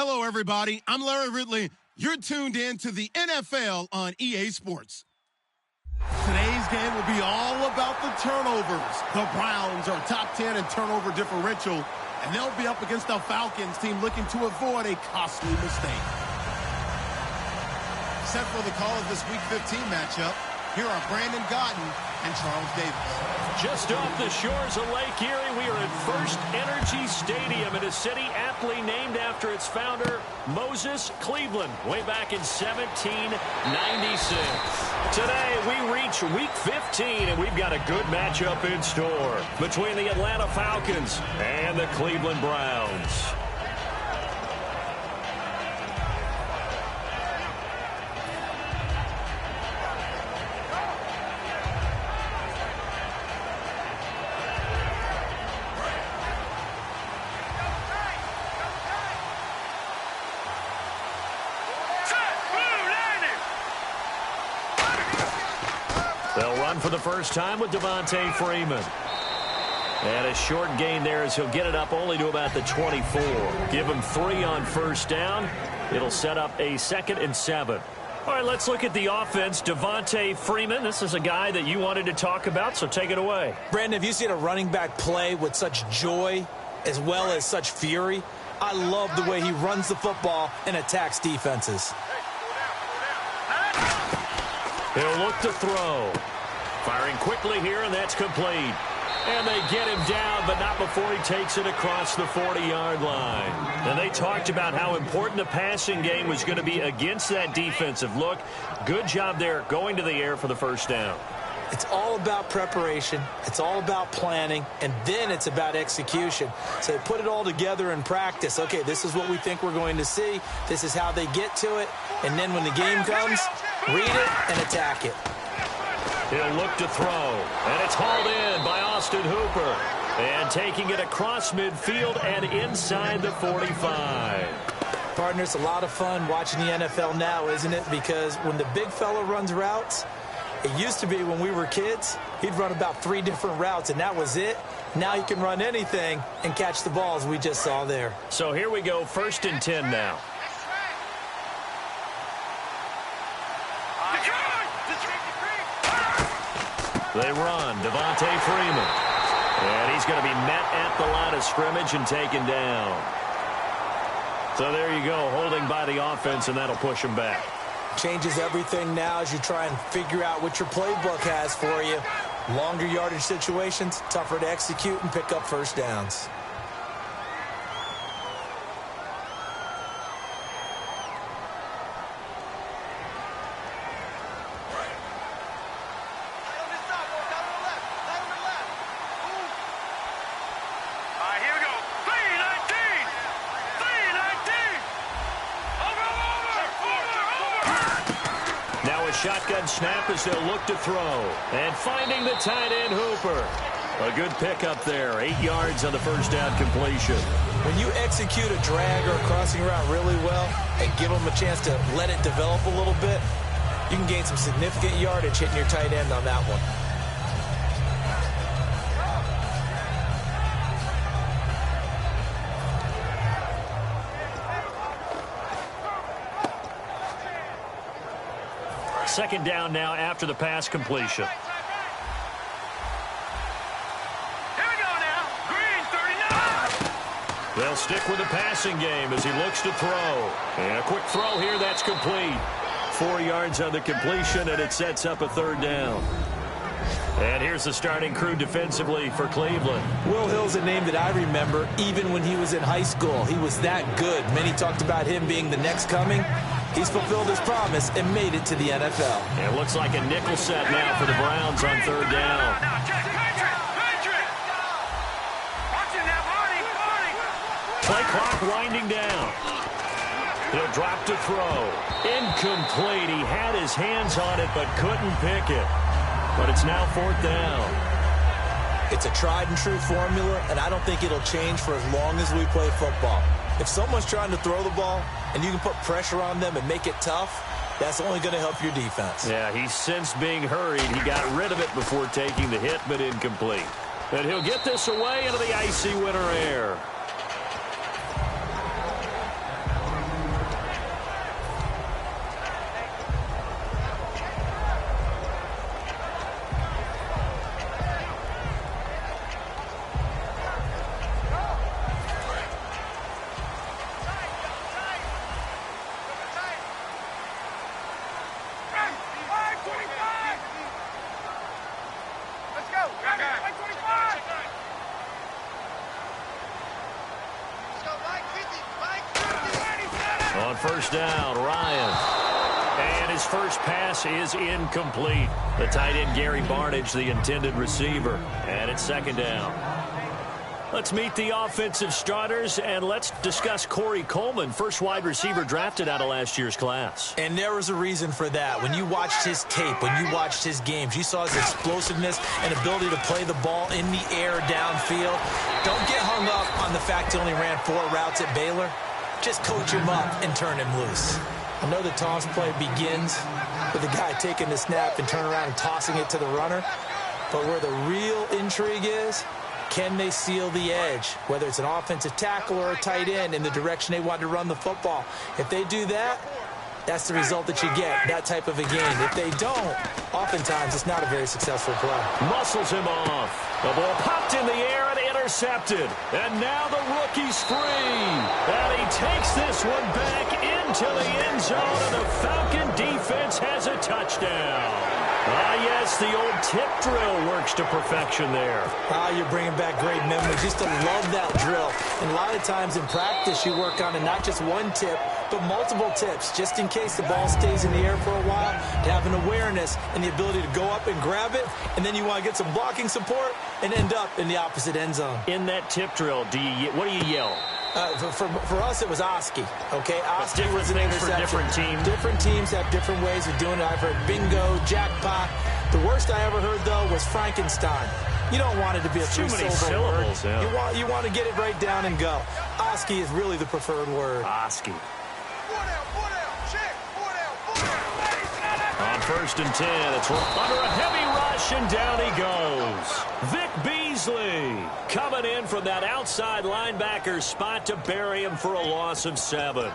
Hello, everybody. I'm Larry Ridley. You're tuned in to the NFL on EA Sports. Today's game will be all about the turnovers. The Browns are top 10 in turnover differential, and they'll be up against the Falcons team looking to avoid a costly mistake. Set for the call of this Week 15 matchup, here are Brandon Gotten and Charles Davis. Just off the shores of Lake Erie, we are at First Energy Stadium in a city aptly named after its founder, Moses Cleveland, way back in 1796. Today, we reach Week 15, and we've got a good matchup in store between the Atlanta Falcons and the Cleveland Browns. They'll run for the first time with Devontae Freeman. And a short gain there as he'll get it up only to about the 24. Give him 3 on first down. It'll set up a 2nd and 7. All right, let's look at the offense. Devontae Freeman, this is a guy that you wanted to talk about, so take it away. Brandon, have you seen a running back play with such joy as well as such fury? I love the way he runs the football and attacks defenses. He'll look to throw. Firing quickly here, and that's complete. And they get him down, but not before he takes it across the 40-yard line. And they talked about how important the passing game was going to be against that defensive look. Good job there going to the air for the first down. It's all about preparation. It's all about planning, and then it's about execution. So they put it all together in practice. Okay, this is what we think we're going to see. This is how they get to it. And then when the game comes, read it and attack it. He'll look to throw, and it's hauled in by Austin Hooper. And taking it across midfield and inside the 45. Partner, it's a lot of fun watching the NFL now, isn't it? Because when the big fella runs routes, it used to be when we were kids, he'd run about 3 different routes, and that was it. Now he can run anything and catch the balls we just saw there. So here we go, 1st and 10 now. They run, Devontae Freeman. And he's going to be met at the line of scrimmage and taken down. So there you go, holding by the offense, and that'll push him back. Changes everything now as you try and figure out what your playbook has for you. Longer yardage situations, tougher to execute and pick up first downs. Shotgun snap as they'll look to throw. And finding the tight end, Hooper. A good pickup there. 8 yards on the first down completion. When you execute a drag or a crossing route really well and give them a chance to let it develop a little bit, you can gain some significant yardage hitting your tight end on that one. Second down now after the pass completion. Here we go now. Green, 39. They'll stick with the passing game as he looks to throw. And a quick throw here, that's complete. 4 yards on the completion, and it sets up a 3rd down. And here's the starting crew defensively for Cleveland. Will Hill's a name that I remember even when he was in high school. He was that good. Many talked about him being the next coming. He's fulfilled his promise and made it to the NFL. And it looks like a nickel set now for the Browns on 3rd down. Play clock winding down. He'll drop to throw. Incomplete. He had his hands on it but couldn't pick it. But it's now 4th down. It's a tried and true formula, and I don't think it'll change for as long as we play football. If someone's trying to throw the ball and you can put pressure on them and make it tough, that's only going to help your defense. Yeah, he sensed being hurried. He got rid of it before taking the hit, but incomplete. And he'll get this away into the icy winter air. On first down, Ryan. And his first pass is incomplete. The tight end, Gary Barnidge, the intended receiver. And it's second down. Let's meet the offensive starters, and let's discuss Corey Coleman, first wide receiver drafted out of last year's class. And there was a reason for that. When you watched his tape, when you watched his games, you saw his explosiveness and ability to play the ball in the air downfield. Don't get hung up on the fact he only ran 4 routes at Baylor. Just coach him up and turn him loose. I know the toss play begins with the guy taking the snap and turning around and tossing it to the runner. But where the real intrigue is, can they seal the edge, whether it's an offensive tackle or a tight end, in the direction they want to run the football? If they do that, that's the result that you get, that type of a game. If they don't, oftentimes it's not a very successful play. Muscles him off. The ball popped in the air and intercepted. And now the rookie's free. And he takes this one back into the end zone, and the Falcon defense has a touchdown. Yes, the old tip drill works to perfection there. You're bringing back great memories. Used to love that drill. And a lot of times in practice, you work on it, not just one tip, but multiple tips, just in case the ball stays in the air for a while, to have an awareness and the ability to go up and grab it, and then you want to get some blocking support and end up in the opposite end zone. In that tip drill, what do you yell? For us, it was Oski. Okay, Oski was an things interception. For different teams. Different teams have different ways of doing it. I've heard bingo, jackpot. The worst I ever heard, though, was Frankenstein. You don't want it to be a too many syllables. Yeah. You want to get it right down and go. Oski is really the preferred word. Oski. On first and 10, it's under a heavy rush, and down he goes. Vic Beasley coming in from that outside linebacker spot to bury him for a loss of 7.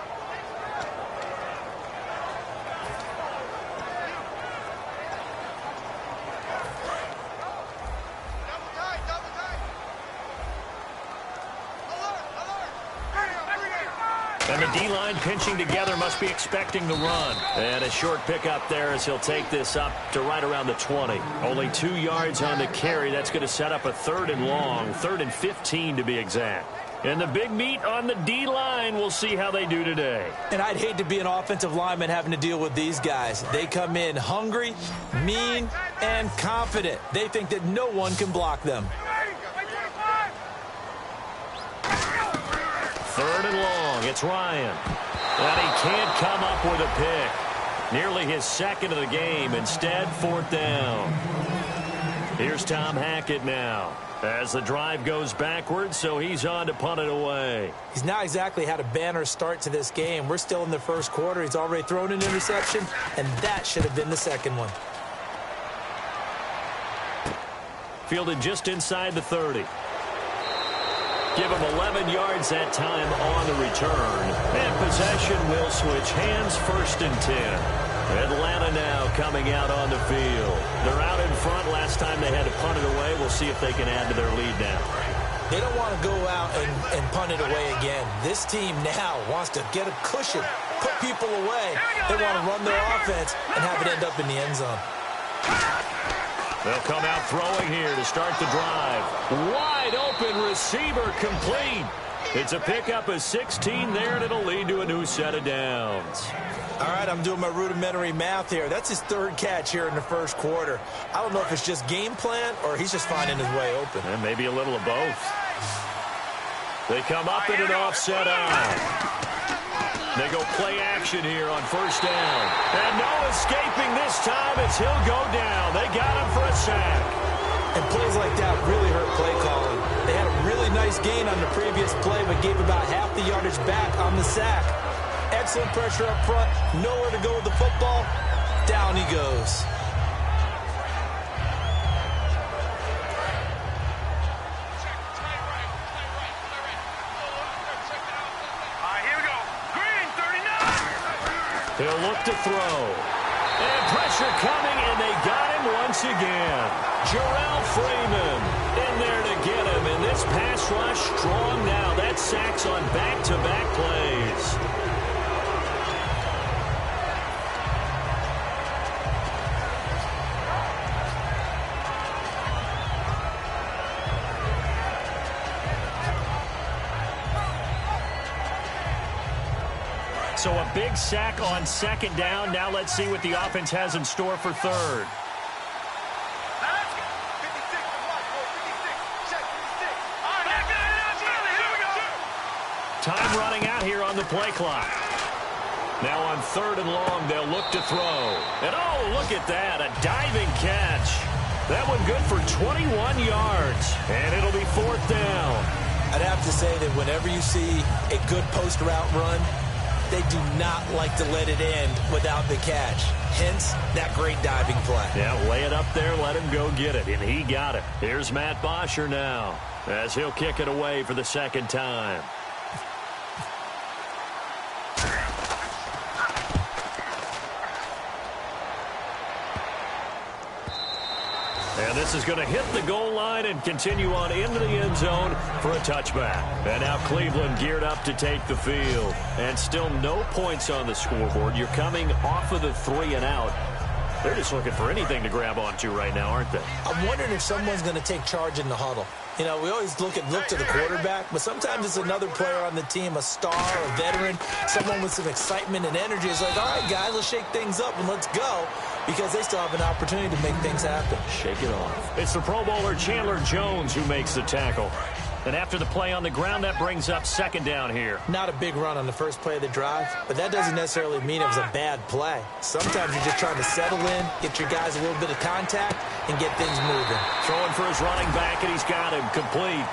And the D-line pinching together, must be expecting the run. And a short pickup there as he'll take this up to right around the 20. Only 2 yards on the carry. That's going to set up a 3rd and long, 3rd and 15 to be exact. And the big meat on the D-line, we'll see how they do today. And I'd hate to be an offensive lineman having to deal with these guys. They come in hungry, mean, and confident. They think that no one can block them. 3rd and long, it's Ryan. And he can't come up with a pick. Nearly his 2nd of the game. Instead, 4th down. Here's Tom Hackett now as the drive goes backwards, so he's on to punt it away. He's not exactly had a banner start to this game. We're still in the first quarter. He's already thrown an interception, and that should have been the 2nd one. Fielded just inside the 30. Give him 11 yards that time on the return. And possession will switch hands, 1st and 10. Atlanta now coming out on the field. They're out in front. Last time they had to punt it away. We'll see if they can add to their lead now. They don't want to go out and punt it away again. This team now wants to get a cushion, put people away. They want to run their offense and have it end up in the end zone. They'll come out throwing here to start the drive. Wide open receiver complete. It's a pickup of 16 there, and it'll lead to a new set of downs. All right, I'm doing my rudimentary math here. That's his 3rd catch here in the first quarter. I don't know if it's just game plan or he's just finding his way open. And maybe a little of both. They come up in an offset eye. They go play action here on 1st down. And no escaping this time as he'll go down. They got him for a sack. And plays like that really hurt play calling. They had a really nice gain on the previous play, but gave about half the yardage back on the sack. Excellent pressure up front. Nowhere to go with the football. Down he goes. He'll look to throw. And pressure coming, and they got him once again. Jarrell Freeman in there to get him. And this pass rush strong now. That's sacks on back-to-back plays. So a big sack on second down. Now let's see what the offense has in store for third. Time running out here on the play clock. Now on third and long, they'll look to throw. And oh, look at that, a diving catch. That one good for 21 yards. And it'll be fourth down. I'd have to say that whenever you see a good post route run, they do not like to let it end without the catch. Hence, that great diving play. Yeah, lay it up there, let him go get it. And he got it. Here's Matt Bosher now as he'll kick it away for the second time. And this is going to hit the goal line and continue on into the end zone for a touchback. And now Cleveland geared up to take the field. And still no points on the scoreboard. You're coming off of the 3 and out. They're just looking for anything to grab onto right now, aren't they? I'm wondering if someone's going to take charge in the huddle. You know, we always look to the quarterback, but sometimes it's another player on the team, a star, a veteran, someone with some excitement and energy. It's like, all right, guys, let's shake things up and let's go, because they still have an opportunity to make things happen. Shake it off. It's the Pro Bowler Chandler Jones who makes the tackle. And after the play on the ground, that brings up second down here. Not a big run on the first play of the drive, but that doesn't necessarily mean it was a bad play. Sometimes you're just trying to settle in, get your guys a little bit of contact, and get things moving. Throwing for his running back, and he's got him complete.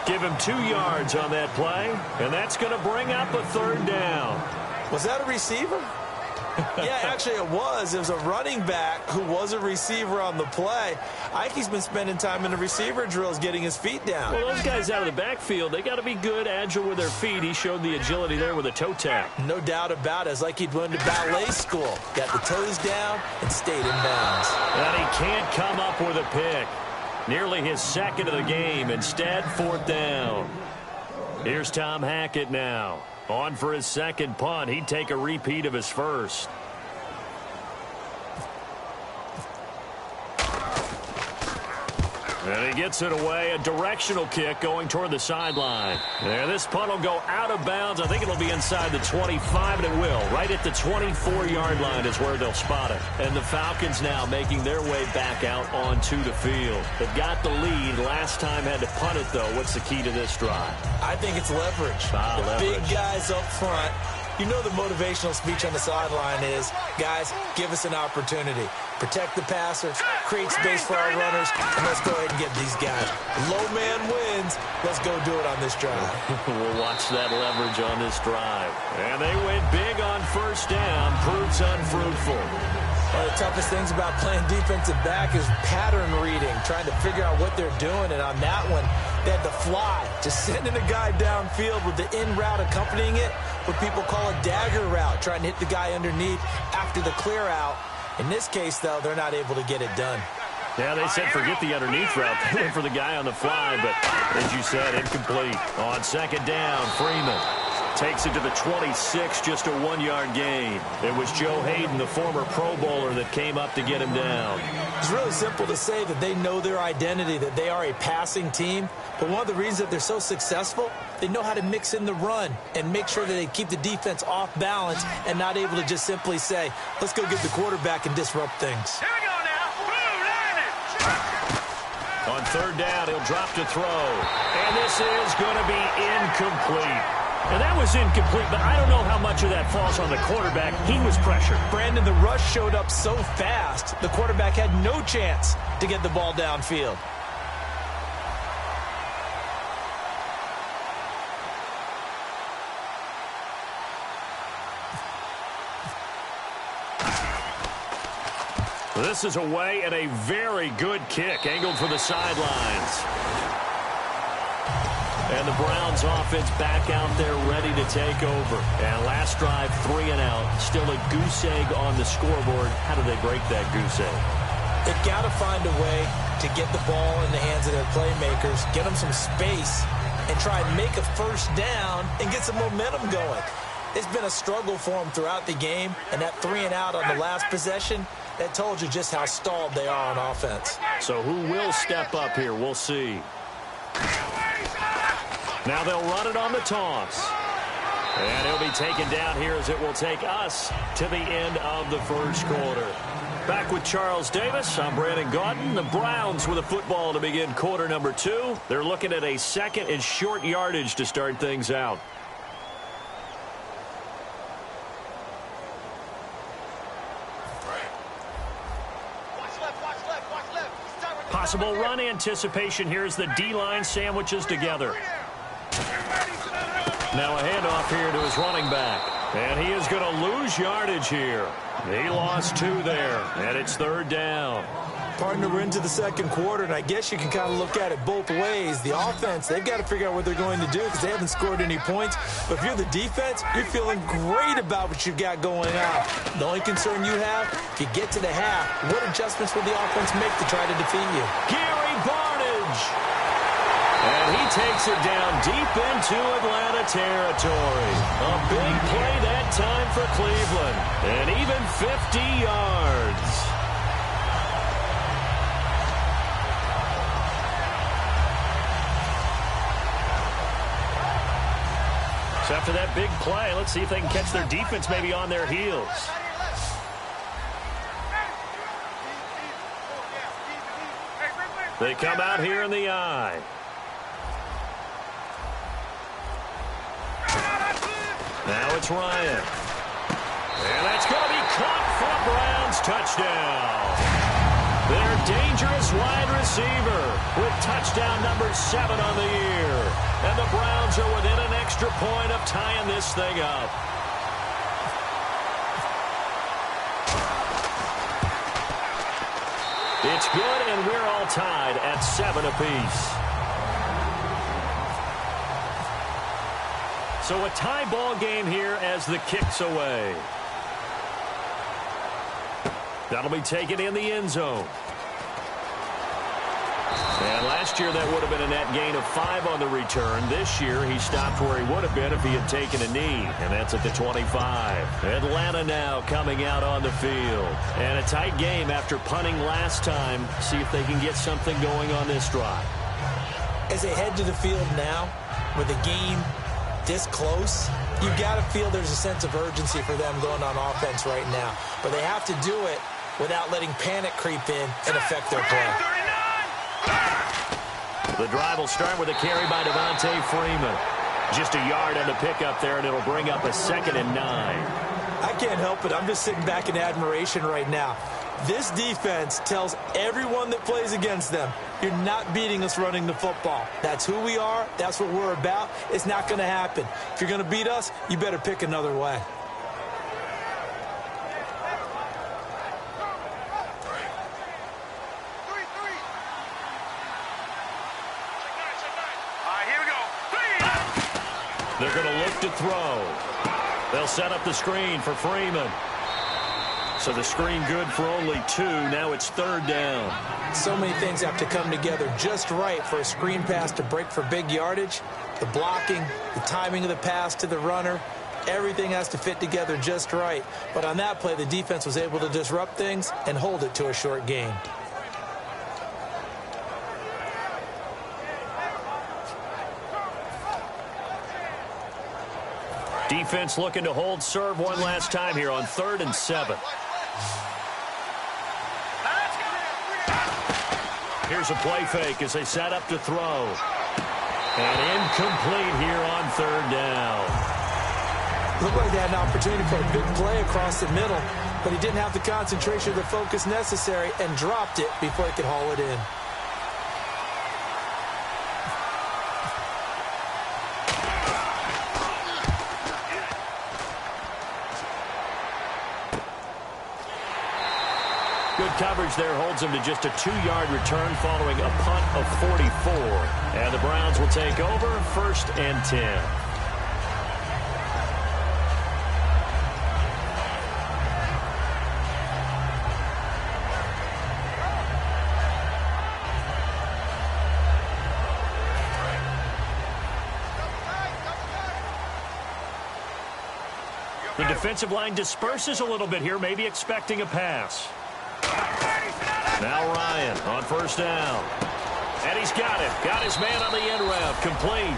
Give him 2 yards on that play, and that's going to bring up a third down. Was that a receiver? Yeah, actually it was. It was a running back who was a receiver on the play. Ike's been spending time in the receiver drills getting his feet down. Well, those guys out of the backfield, they got to be good, agile with their feet. He showed the agility there with a toe tap. No doubt about it. It's like he'd went to ballet school. Got the toes down and stayed in bounds. And he can't come up with a pick. Nearly his second of the game. Instead, fourth down. Here's Tom Hackett now. On for his second punt. He'd take a repeat of his first. And he gets it away. A directional kick going toward the sideline. And this punt will go out of bounds. I think it'll be inside the 25, and it will. Right at the 24-yard line is where they'll spot it. And the Falcons now making their way back out onto the field. They've got the lead. Last time had to punt it, though. What's the key to this drive? I think it's leverage. Leverage. Big guys up front. You know the motivational speech on the sideline is, guys, give us an opportunity. Protect the passer, create space for our runners, and let's go ahead and get these guys. Low man wins. Let's go do it on this drive. We'll watch that leverage on this drive. And they went big on first down. Proves unfruitful. One of the toughest things about playing defensive back is pattern reading, trying to figure out what they're doing. And on that one, they had to fly, just sending a guy downfield with the in route accompanying it, what people call a dagger route, trying to hit the guy underneath after the clear out. In this case, though, they're not able to get it done. Yeah, they said forget the underneath route. They went for the guy on the fly, but as you said, incomplete. On second down, Freeman takes it to the 26, just a 1-yard gain. It was Joe Hayden, the former Pro Bowler, that came up to get him down. It's really simple to say that they know their identity, that they are a passing team. But one of the reasons that they're so successful, they know how to mix in the run and make sure that they keep the defense off balance and not able to just simply say, let's go get the quarterback and disrupt things. Here we go now. Blue line it. On third down, he'll drop to throw. And this is going to be incomplete. And that was incomplete, but I don't know how much of that falls on the quarterback. He was pressured. Brandon, the rush showed up so fast, the quarterback had no chance to get the ball downfield. This is away and a very good kick, angled for the sidelines. And the Browns offense back out there ready to take over. And last drive, 3 and out. Still a goose egg on the scoreboard. How do they break that goose egg? They've got to find a way to get the ball in the hands of their playmakers, get them some space, and try and make a first down and get some momentum going. It's been a struggle for them throughout the game, and that 3 and out on the last possession, that told you just how stalled they are on offense. So who will step up here? We'll see. Now they'll run it on the toss. And he'll be be taken down here as it will take us to the end of the first quarter. Back with Charles Davis, I'm Brandon Gaudin. The Browns with a football to begin quarter number 2. They're looking at a second and short yardage to start things out. Possible run anticipation here as the D-line sandwiches together. Now a handoff here to his running back. And he is going to lose yardage here. He lost 2 there, and it's third down. Partner, we're into the second quarter, and I guess you can kind of look at it both ways. The offense, they've got to figure out what they're going to do because they haven't scored any points. But if you're the defense, you're feeling great about what you've got going on. The only concern you have, if you get to the half, what adjustments will the offense make to try to defeat you? Gary Barnidge. And he takes it down deep into Atlanta territory. A big play that time for Cleveland. And even 50 yards. So after that big play, let's see if they can catch their defense maybe on their heels. They come out here in the eye. Now it's Ryan. And that's going to be caught for a Browns touchdown. Their dangerous wide receiver with touchdown number 7 on the year. And the Browns are within an extra point of tying this thing up. It's good, and we're all tied at 7 apiece. So a tie ball game here as the kick's away. That'll be taken in the end zone. And last year that would have been a net gain of 5 on the return. This year he stopped where he would have been if he had taken a knee. And that's at the 25. Atlanta now coming out on the field. And a tight game after punting last time. See if they can get something going on this drive. As they head to the field now, with the game this close, you've got to feel there's a sense of urgency for them going on offense right now. But they have to do it without letting panic creep in and affect their play. The drive will start with a carry by Devontae Freeman. Just a yard on the pickup there, and it'll bring up a 2nd and 9. I can't help it. I'm just sitting back in admiration right now. This defense tells everyone that plays against them, you're not beating us running the football. That's who we are. That's what we're about. It's not going to happen. If you're going to beat us, you better pick another way. They're going to look to throw. They'll set up the screen for Freeman. So the screen good for only 2. Now it's third down. So many things have to come together just right for a screen pass to break for big yardage. The blocking, the timing of the pass to the runner, everything has to fit together just right. But on that play, the defense was able to disrupt things and hold it to a short gain. Defense looking to hold serve one last time here on 3rd and 7. Here's a play fake as they set up to throw. And incomplete here on 3rd down. Looked like they had an opportunity for a big play across the middle, but he didn't have the concentration or the focus necessary and dropped it before he could haul it in. Good coverage there holds him to just a 2-yard return following a punt of 44. And the Browns will take over 1st and 10. The defensive line disperses a little bit here, maybe expecting a pass. Now Ryan on 1st down. And he's got it. Got his man on the end route. Complete.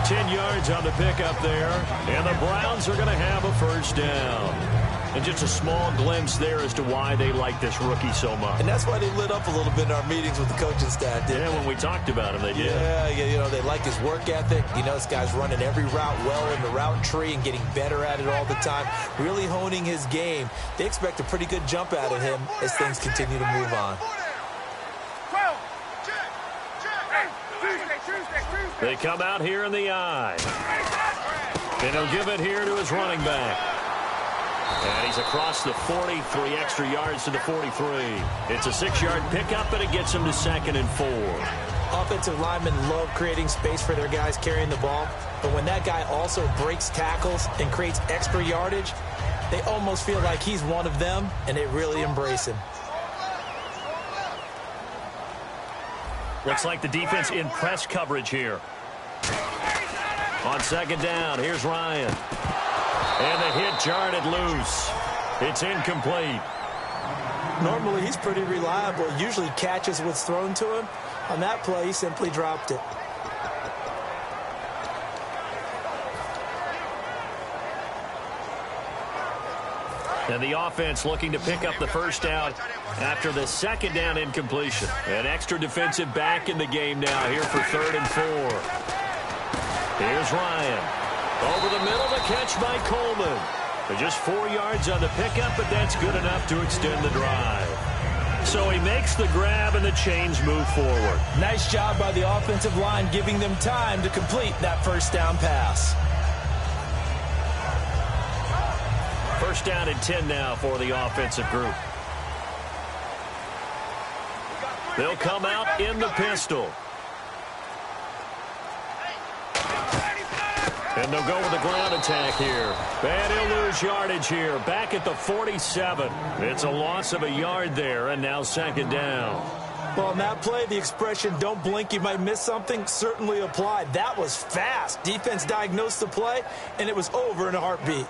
10 yards on the pickup there, and the Browns are going to have a first down. And just a small glimpse there as to why they like this rookie so much. And that's why they lit up a little bit in our meetings with the coaching staff, didn't they? When we talked about him, they did. Yeah, you know, they like his work ethic. You know, this guy's running every route well in the route tree and getting better at it all the time, really honing his game. They expect a pretty good jump out of him as things continue to move on. They come out here in the eye. And he'll give it here to his running back. And he's across the 40, 3 extra yards to the 43. It's a 6-yard pickup, and it gets him to 2nd and 4. Offensive linemen love creating space for their guys carrying the ball, but when that guy also breaks tackles and creates extra yardage, they almost feel like he's one of them, and they really embrace him. Looks like the defense in press coverage here. On 2nd down, here's Ryan. And the hit jarred it loose. It's incomplete. Normally, he's pretty reliable. Usually catches what's thrown to him. On that play, he simply dropped it. And the offense looking to pick up the first down after the 2nd down incompletion. An extra defensive back in the game now here for 3rd and 4. Here's Ryan. Over the middle, the catch by Coleman. They're just 4 yards on the pickup, but that's good enough to extend the drive. So he makes the grab, and the chains move forward. Nice job by the offensive line giving them time to complete that first down pass. First down and 10 now for the offensive group. They'll come out in the pistol. And they'll go with the ground attack here. And he'll lose yardage here. Back at the 47. It's a loss of a yard there, and now 2nd down. Well, on that play, the expression, don't blink, you might miss something, certainly applied. That was fast. Defense diagnosed the play, and it was over in a heartbeat.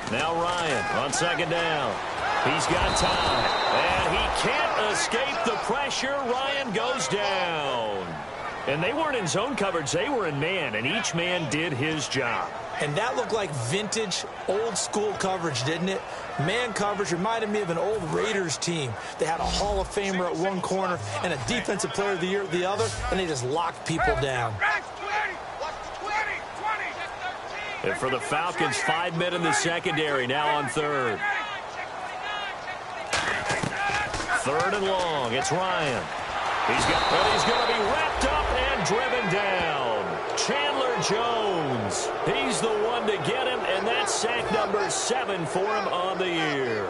Now Ryan on 2nd down. He's got time. And he can't escape the pressure. Ryan goes down. And they weren't in zone coverage. They were in man, and each man did his job. And that looked like vintage, old-school coverage, didn't it? Man coverage reminded me of an old Raiders team. They had a Hall of Famer at one corner and a Defensive Player of the Year at the other, and they just locked people down. And for the Falcons, 5 men in the secondary, now on 3rd. 3rd and long. It's Ryan. He's going to be wrapped up and driven down. Chandler Jones. He's the one to get him, and that's sack number 7 for him on the year.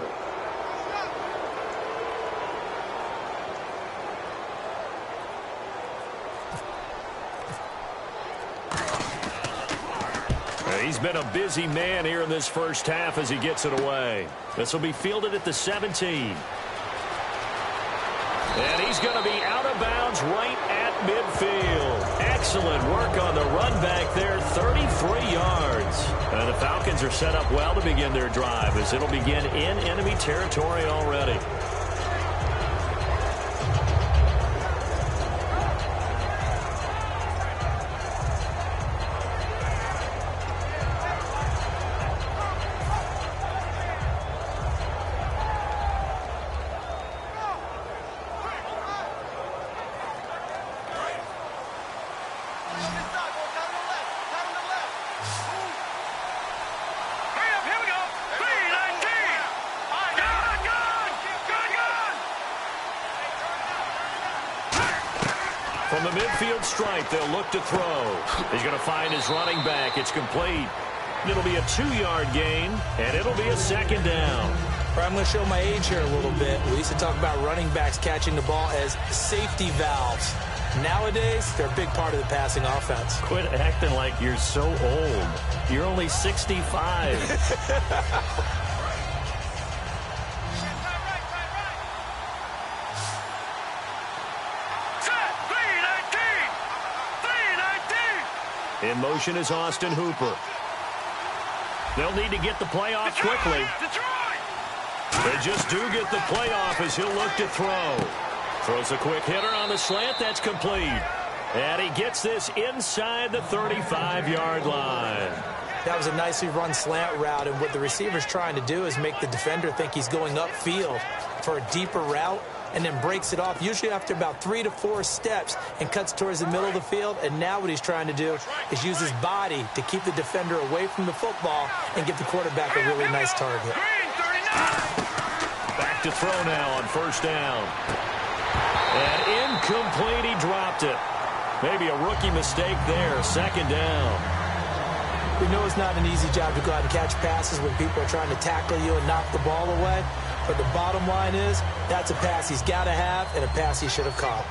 He's been a busy man here in this first half as he gets it away. This will be fielded at the 17. And he's going to be out of bounds right at midfield. Excellent work on the run back there, 33 yards. And the Falcons are set up well to begin their drive as it'll begin in enemy territory already. From the midfield stripe, they'll look to throw. He's going to find his running back. It's complete. It'll be a 2-yard gain, and it'll be a 2nd down. I'm going to show my age here a little bit. We used to talk about running backs catching the ball as safety valves. Nowadays, they're a big part of the passing offense. Quit acting like you're so old. You're only 65. In motion is Austin Hooper. They'll need to get the play off quickly. They just do get the play off as he'll look to throw. Throws a quick hitter on the slant. That's complete. And he gets this inside the 35-yard line. That was a nicely run slant route, and what the receiver's trying to do is make the defender think he's going upfield for a deeper route, and then breaks it off, usually after about 3 to 4 steps, and cuts towards the middle of the field. And now what he's trying to do is use his body to keep the defender away from the football and give the quarterback a really nice target. Back to throw now on first down. And incomplete, he dropped it. Maybe a rookie mistake there, second down. We know it's not an easy job to go out and catch passes when people are trying to tackle you and knock the ball away. But the bottom line is, that's a pass he's got to have and a pass he should have caught.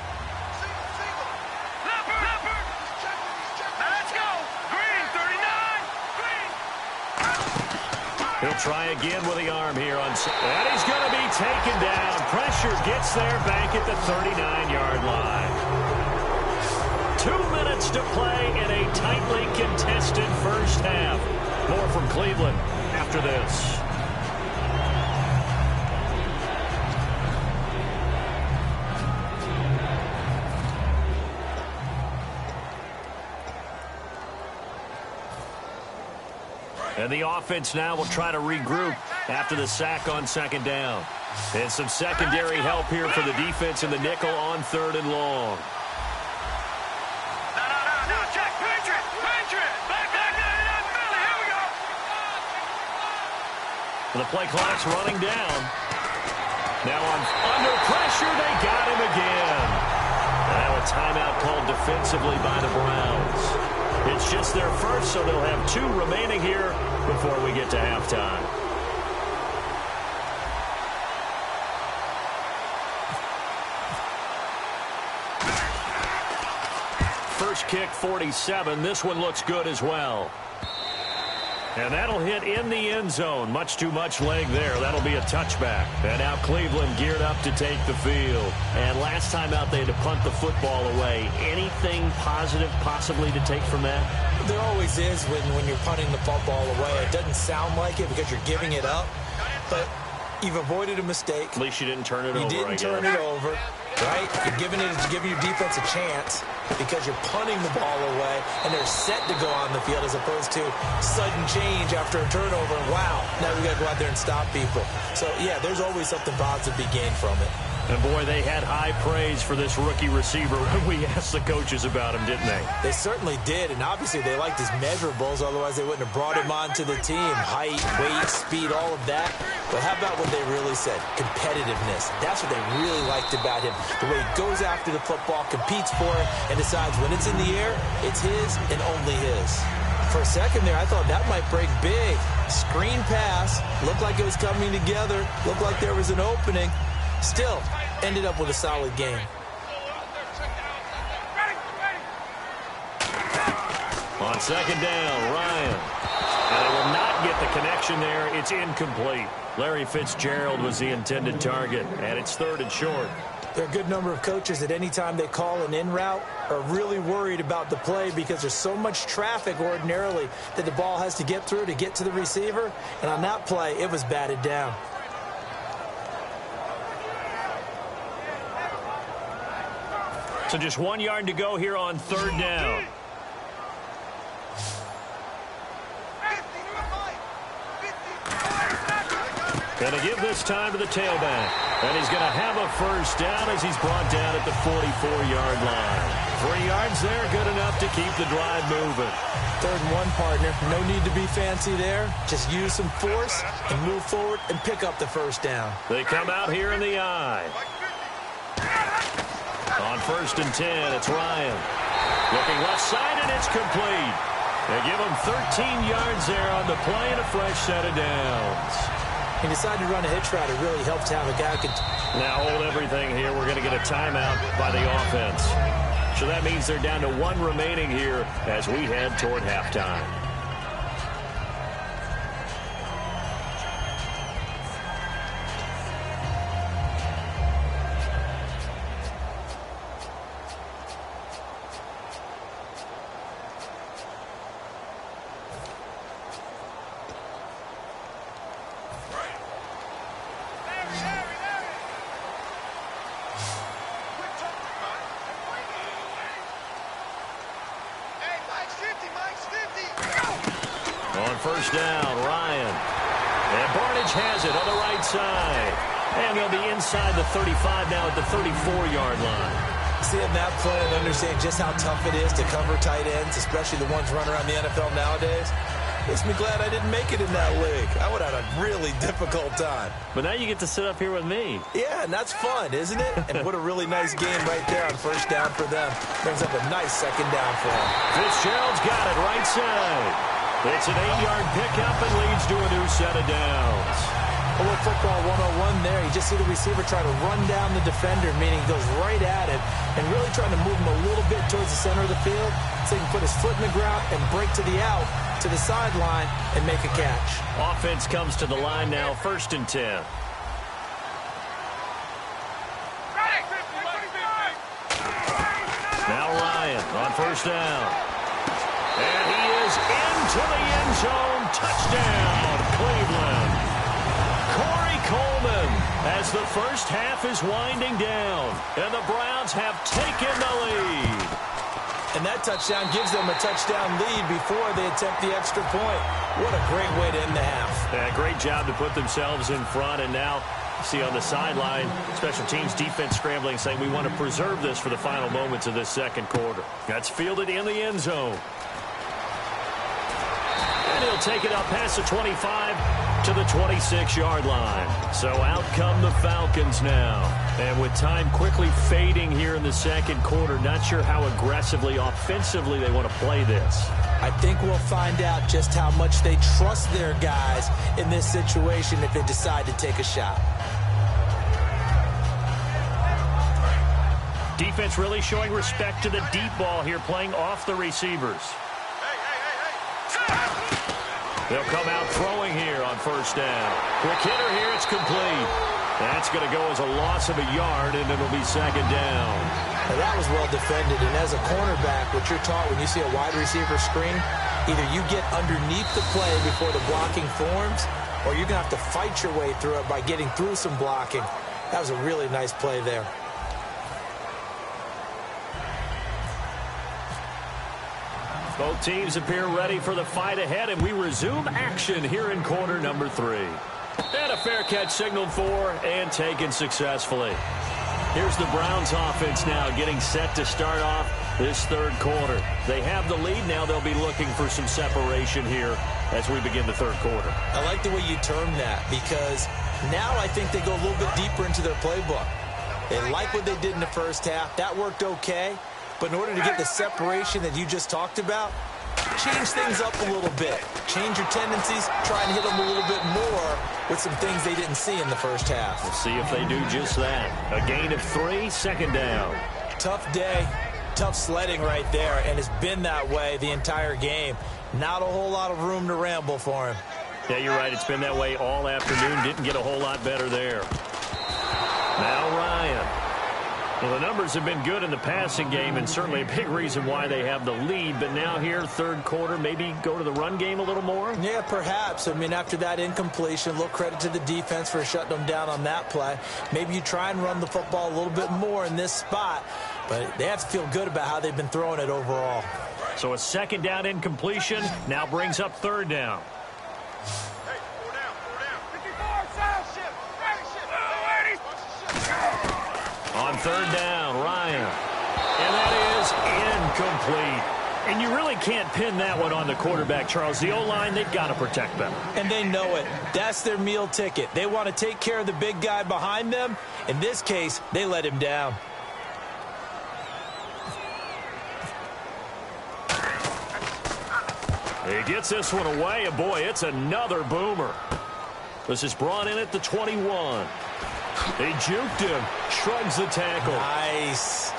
Let's go. Green, 39. He'll try again with the arm here. And he's going to be taken down. Pressure gets there back at the 39-yard line. 2 minutes to play in a tightly contested first half. More from Cleveland after this. And the offense now will try to regroup after the sack on second down. And some secondary help here for the defense in the nickel on 3rd and long. No, check. Pinch it. Back. Here we go. The play clock's running down. Now under pressure, they got him again. Now a timeout called defensively by the Browns. It's just their first, so they'll have 2 remaining here before we get to halftime. First kick, 47. This one looks good as well. And that'll hit in the end zone. Much too much leg there. That'll be a touchback. And now Cleveland geared up to take the field. And last time out, they had to punt the football away. Anything positive possibly to take from that? There always is when you're punting the football away. It doesn't sound like it because you're giving it up, but you've avoided a mistake. At least you didn't turn it over. You didn't turn it over, right? You're giving your defense a chance because you're punting the ball away, and they're set to go on the field as opposed to sudden change after a turnover. Wow, now we got to go out there and stop people. So, yeah, there's always something positive to be gained from it. And, boy, they had high praise for this rookie receiver when we asked the coaches about him, didn't they? They certainly did, and obviously they liked his measurables, otherwise they wouldn't have brought him onto the team. Height, weight, speed, all of that. But how about what they really said? Competitiveness. That's what they really liked about him. The way he goes after the football, competes for it, and decides when it's in the air, it's his and only his. For a second there, I thought that might break big. Screen pass, looked like it was coming together, looked like there was an opening. Still, ended up with a solid game. On second down, Ryan. And they will not get the connection there. It's incomplete. Larry Fitzgerald was the intended target, and it's 3rd and short. There are a good number of coaches that any time they call an in route are really worried about the play because there's so much traffic ordinarily that the ball has to get through to get to the receiver. And on that play, it was batted down. So just 1 yard to go here on 3rd down. Going to give this time to the tailback. And he's going to have a first down as he's brought down at the 44-yard line. 3 yards there, good enough to keep the drive moving. 3rd and 1, partner. No need to be fancy there. Just use some force and move forward and pick up the first down. They come out here in the eye. On 1st and 10, it's Ryan. Looking left side, and it's complete. They give him 13 yards there on the play and a fresh set of downs. He decided to run a hitch route. It really helped to have a guy who could... Now hold everything here. We're going to get a timeout by the offense. So that means they're down to 1 remaining here as we head toward halftime. first down. Ryan. And Barnidge has it on the right side. And they'll be inside the 35 now at the 34-yard line. Seeing that play and understanding just how tough it is to cover tight ends, especially the ones running around the NFL nowadays, makes me glad I didn't make it in that league. I would have had a really difficult time. But now you get to sit up here with me. Yeah, and that's fun, isn't it? And what a really nice game right there on first down for them. Brings up a nice second down for them. Fitzgerald's got it right side. It's an 8-yard pickup and leads to a new set of downs. A little football 101 there. You just see the receiver try to run down the defender, meaning he goes right at him and really trying to move him a little bit towards the center of the field so he can put his foot in the ground and break to the out, to the sideline, and make a catch. Offense comes to the line now, 1st and 10. Now Ryan on first down. And he is into the end zone. Touchdown, Cleveland. Corey Coleman as the first half is winding down. And the Browns have taken the lead. And that touchdown gives them a touchdown lead before they attempt the extra point. What a great way to end the half. Yeah, great job to put themselves in front. And now, see on the sideline, special teams defense scrambling, saying we want to preserve this for the final moments of this second quarter. That's fielded in the end zone. And he'll take it up past the 25 to the 26-yard line. So out come the Falcons now. And with time quickly fading here in the second quarter, not sure how aggressively, offensively they want to play this. I think we'll find out just how much they trust their guys in this situation if they decide to take a shot. Defense really showing respect to the deep ball here, playing off the receivers. They'll come out throwing here on first down. Quick hitter here, it's complete. That's going to go as a loss of a yard, and it'll be second down. Now that was well defended, and as a cornerback, what you're taught when you see a wide receiver screen, either you get underneath the play before the blocking forms, or you're going to have to fight your way through it by getting through some blocking. That was a really nice play there. Both teams appear ready for the fight ahead, and we resume action here in quarter number 3. And a fair catch signaled for and taken successfully. Here's the Browns offense now getting set to start off this third quarter. They have the lead now. They'll be looking for some separation here as we begin the third quarter. I like the way you term that because now I think they go a little bit deeper into their playbook. They like what they did in the first half. That worked okay. But in order to get the separation that you just talked about, change things up a little bit. Change your tendencies. Try and hit them a little bit more with some things they didn't see in the first half. We'll see if they do just that. A gain of 3, second down. Tough day, tough sledding right there, and it's been that way the entire game. Not a whole lot of room to ramble for him. Yeah, you're right. It's been that way all afternoon. Didn't get a whole lot better there. Now Ryan. Well, the numbers have been good in the passing game, and certainly a big reason why they have the lead. But now here, third quarter, maybe go to the run game a little more? Yeah, perhaps. I mean, after that incompletion, a little credit to the defense for shutting them down on that play. Maybe you try and run the football a little bit more in this spot. But they have to feel good about how they've been throwing it overall. So a second down incompletion now brings up third down. On third down, Ryan. And that is incomplete. And you really can't pin that one on the quarterback, Charles. The O-line, they've got to protect better. And they know it. That's their meal ticket. They want to take care of the big guy behind them. In this case, they let him down. He gets this one away, and boy, it's another boomer. This is brought in at the 21. He juked him, shrugs the tackle. Nice.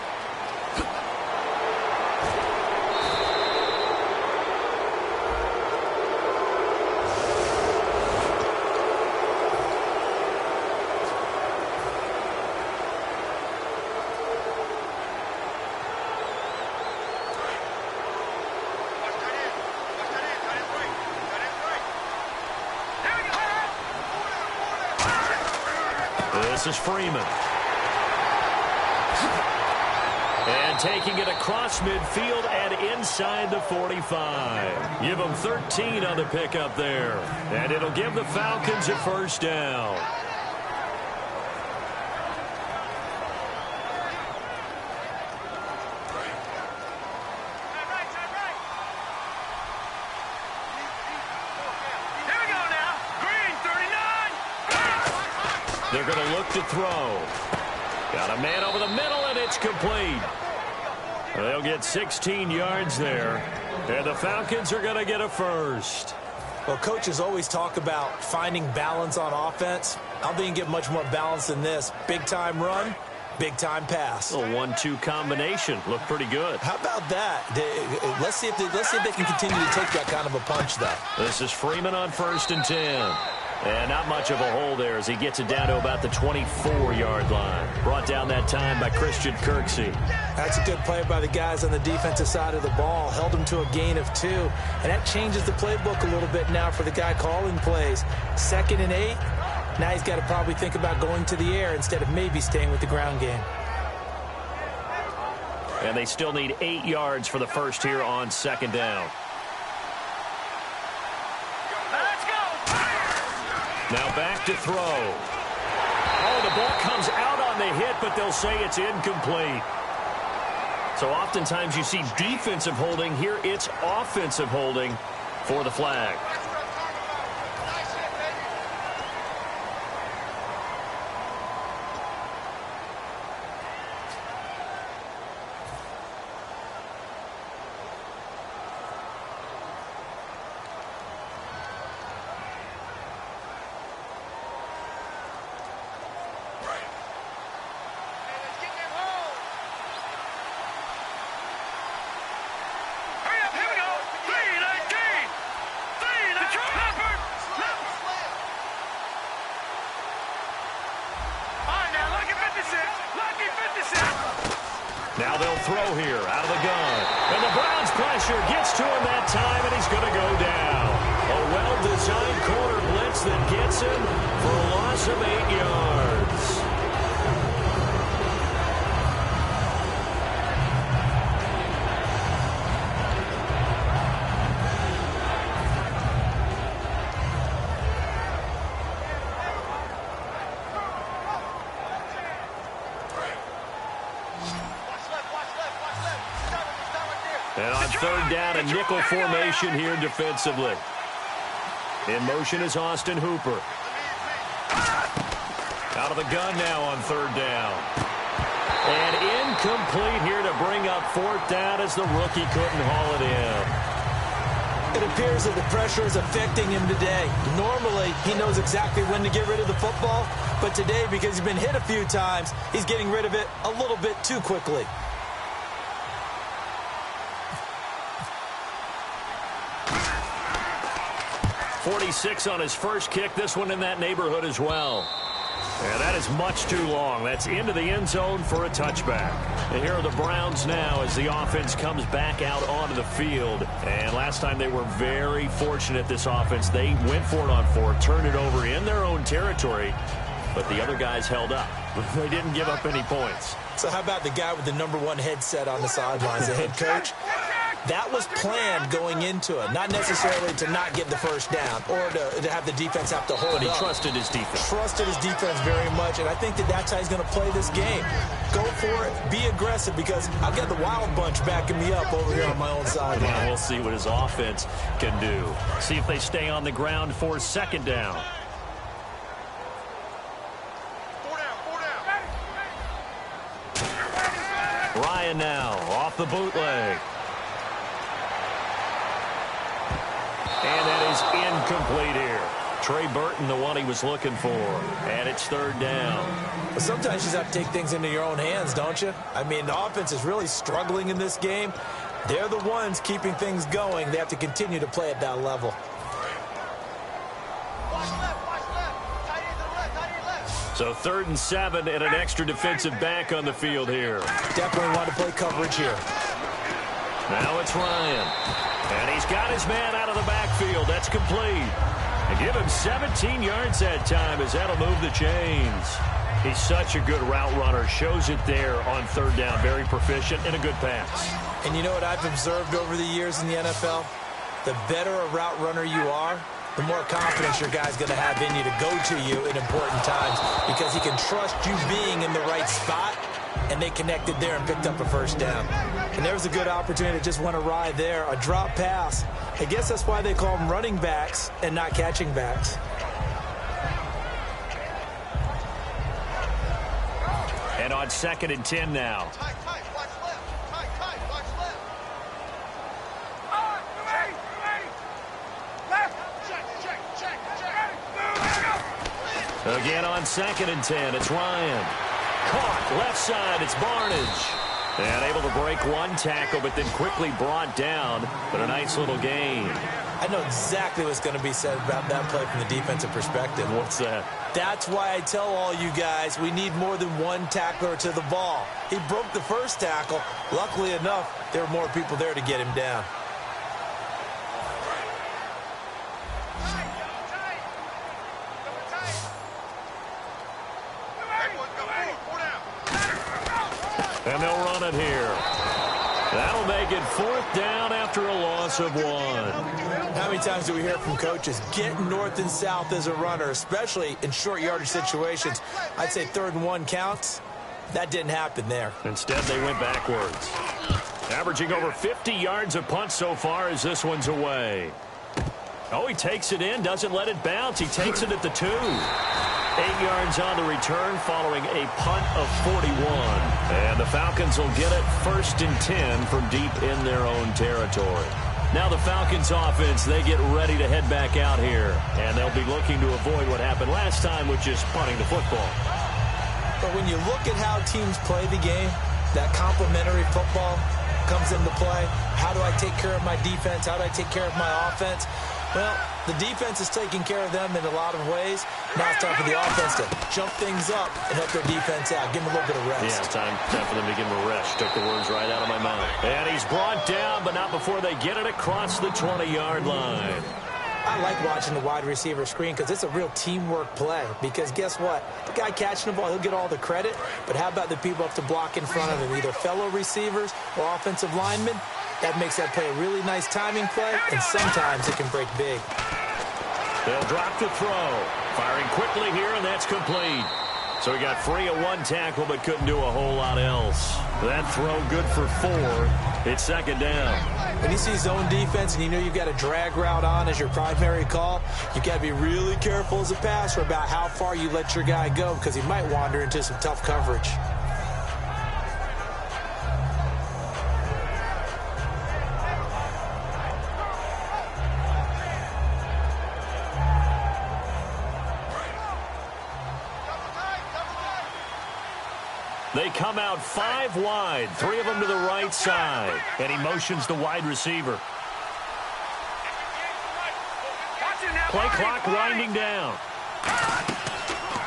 This is Freeman. And taking it across midfield and inside the 45. Give them 13 on the pickup there. And it'll give the Falcons a first down. They're going to look to throw. Got a man over the middle, and it's complete. They'll get 16 yards there. And the Falcons are going to get a first. Well, coaches always talk about finding balance on offense. I don't think you can get much more balance than this. Big-time run, big-time pass. A 1-2 combination. Looked pretty good. How about that? Let's see if they can continue to take that kind of a punch, though. This is Freeman on 1st and 10. And not much of a hole there as he gets it down to about the 24-yard line. Brought down that time by Christian Kirksey. That's a good play by the guys on the defensive side of the ball. Held him to a gain of 2. And that changes the playbook a little bit now for the guy calling plays. 2nd and 8. Now he's got to probably think about going to the air instead of maybe staying with the ground game. And they still need 8 yards for the first here on 2nd down. Now back to throw. Oh, the ball comes out on the hit, but they'll say it's incomplete. So oftentimes you see defensive holding. Here it's offensive holding for the flag. Now they'll throw here out of the gun. And the Browns' pressure gets to him that time, and he's going to go down. A well-designed corner blitz that gets him for a loss of 8 yards. And on 3rd down, a nickel formation here defensively. In motion is Austin Hooper. Out of the gun now on 3rd down. And incomplete here to bring up 4th down as the rookie couldn't haul it in. It appears that the pressure is affecting him today. Normally, he knows exactly when to get rid of the football. But today, because he's been hit a few times, he's getting rid of it a little bit too quickly. 46 on his first kick. This one in that neighborhood as well. And that is much too long. That's into the end zone for a touchback. And here are the Browns now as the offense comes back out onto the field. And last time they were very fortunate, this offense. They went for it on 4, turned it over in their own territory, but the other guys held up. They didn't give up any points. So how about the guy with the #1 headset on the sidelines, the head coach? That was planned going into it, not necessarily to not get the first down or to have the defense have to hold But he up. trusted his defense. Trusted his defense very much, and I think that's how he's going to play this game. Go for it, be aggressive, because I've got the wild bunch backing me up over here on my own sideline. And we'll see what his offense can do. See if they stay on the ground for 2nd down. Ryan now off the bootleg. And that is incomplete here. Trey Burton, the one he was looking for. And it's 3rd down. But sometimes you just have to take things into your own hands, don't you? I mean, the offense is really struggling in this game. They're the ones keeping things going. They have to continue to play at that level. So 3rd and 7 and an extra defensive back on the field here. Definitely want to play coverage here. Now it's Ryan. And he's got his man out of the backfield. That's complete. And give him 17 yards that time as that'll move the chains. He's such a good route runner. Shows it there on third down. Very proficient and a good pass. And you know what I've observed over the years in the NFL? The better a route runner you are, the more confidence your guy's going to have in you to go to you in important times because he can trust you being in the right spot, and they connected there and picked up a first down. And there was a good opportunity that just went awry there, a drop pass. I guess that's why they call them running backs and not catching backs. And on 2nd and 10 now. Again on 2nd and 10, it's Ryan. Caught left side, it's Barnage. And able to break one tackle, but then quickly brought down. But a nice little gain. I know exactly what's going to be said about that play from the defensive perspective. What's that? That's why I tell all you guys we need more than one tackler to the ball. He broke the first tackle. Luckily enough, there were more people there to get him down. And they'll run it here. That'll make it 4th down after a loss of 1. How many times do we hear from coaches, get north and south as a runner, especially in short yardage situations? I'd say 3rd and 1 counts. That didn't happen there. Instead, they went backwards. Averaging over 50 yards a punt so far as this one's away. Oh, he takes it in, doesn't let it bounce. He takes it at the 2. 8 yards on the return following a punt of 41. And the Falcons will get it 1st and 10 from deep in their own territory. Now the Falcons offense, they get ready to head back out here. And they'll be looking to avoid what happened last time, which is punting the football. But when you look at how teams play the game, that complementary football comes into play. How do I take care of my defense? How do I take care of my offense? Well, the defense is taking care of them in a lot of ways. Now it's time for the offense to jump things up and help their defense out. Give them a little bit of rest. Yeah, time for them to give him a rest. Took the words right out of my mouth. And he's brought down, but not before they get it across the 20-yard line. I like watching the wide receiver screen because it's a real teamwork play. Because guess what? The guy catching the ball, he'll get all the credit. But how about the people up to block in front of him, either fellow receivers or offensive linemen? That makes that play a really nice timing play, and sometimes it can break big. They'll drop the throw. Firing quickly here, and that's complete. So he got free of 1 tackle, but couldn't do a whole lot else. That throw good for 4. It's 2nd down. When you see zone defense and you know you've got a drag route on as your primary call, you've got to be really careful as a passer about how far you let your guy go because he might wander into some tough coverage. They come out 5 wide, 3 of them to the right side. And he motions the wide receiver. Play clock winding down.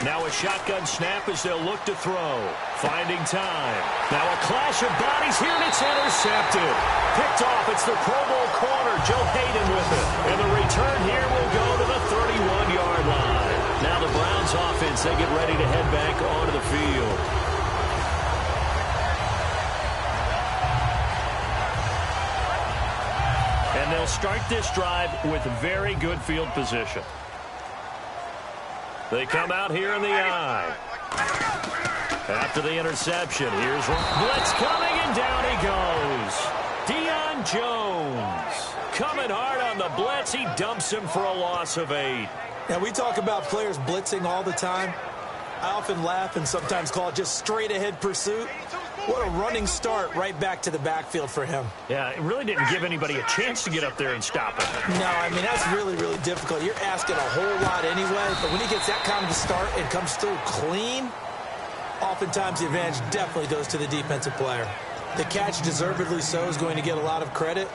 Now a shotgun snap as they'll look to throw. Finding time. Now a clash of bodies here, and it's intercepted. Picked off. It's the Pro Bowl corner, Joe Hayden with it. And the return here will go to the 31-yard line. Now the Browns offense, they get ready to head back onto the field. And they'll start this drive with very good field position. They come out here in the eye. After the interception, here's one. Blitz coming, and down he goes. Deion Jones coming hard on the blitz. He dumps him for a loss of 8. Now, we talk about players blitzing all the time. I often laugh and sometimes call it just straight-ahead pursuit. What a running start right back to the backfield for him. Yeah, it really didn't give anybody a chance to get up there and stop him. No, I mean, that's really, really difficult. You're asking a whole lot anyway, but when he gets that kind of a start and comes through clean, oftentimes the advantage definitely goes to the defensive player. The catch, deservedly so, is going to get a lot of credit,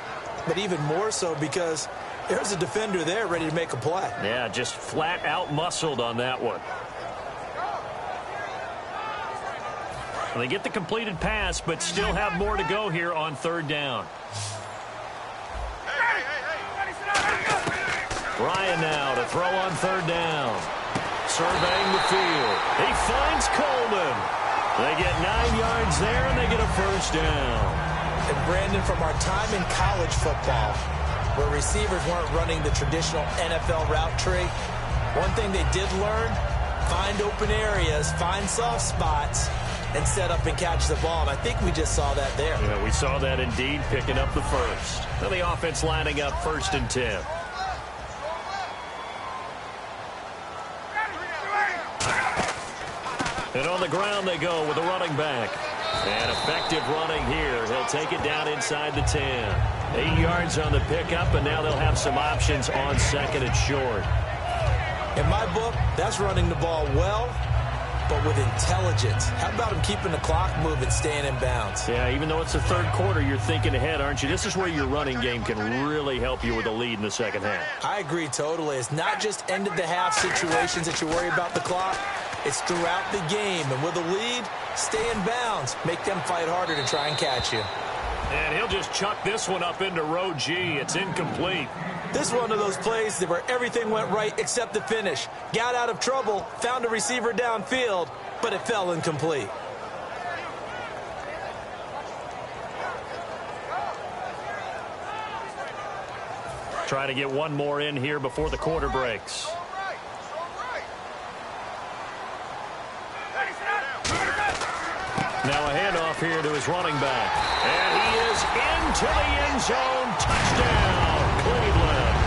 but even more so because there's a defender there ready to make a play. Yeah, just flat out muscled on that one. They get the completed pass, but still have more to go here on 3rd down. Ryan now to throw on 3rd down. Surveying the field. He finds Cole. Coleman. They get 9 yards there, and they get a first down. And Brandon, from our time in college football, where receivers weren't running the traditional NFL route tree, one thing they did learn, find open areas, find soft spots, and set up and catch the ball. And I think we just saw that there. Yeah, we saw that indeed, picking up the first. Now the offense lining up 1st and 10. And on the ground they go with a running back. And effective running here. He'll take it down inside the 10. 8 yards on the pickup, and now they'll have some options on 2nd and short. In my book, that's running the ball well, but with intelligence. How about him keeping the clock moving, staying in bounds? Yeah, even though it's the 3rd quarter, you're thinking ahead, aren't you? This is where your running game can really help you with a lead in the 2nd half. I agree totally. It's not just end-of-the-half situations that you worry about the clock. It's throughout the game. And with a lead, stay in bounds. Make them fight harder to try and catch you. And he'll just chuck this one up into row G. It's incomplete. This is one of those plays where everything went right except the finish. Got out of trouble, found a receiver downfield, but it fell incomplete. Try to get one more in here before the quarter breaks. Now a handoff here to his running back. And he is into the end zone. Touchdown, Cleveland.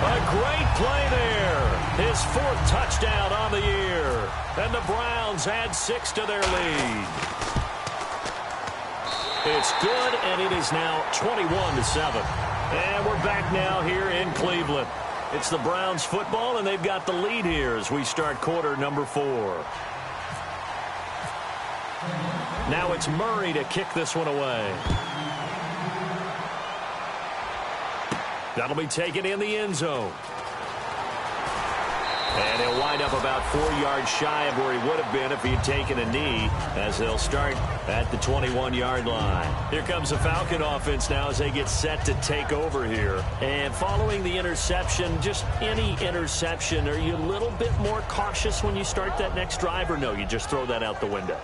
A great play there. His 4th touchdown on the year. And the Browns add 6 to their lead. It's good, and it is now 21-7. And we're back now here in Cleveland. It's the Browns football, and they've got the lead here as we start quarter number 4. Now it's Murray to kick this one away. That'll be taken in the end zone. And he'll wind up about 4 yards shy of where he would have been if he had taken a knee, as they'll start at the 21-yard line. Here comes the Falcon offense now as they get set to take over here. And following the interception, just any interception, are you a little bit more cautious when you start that next drive, or no, you just throw that out the window?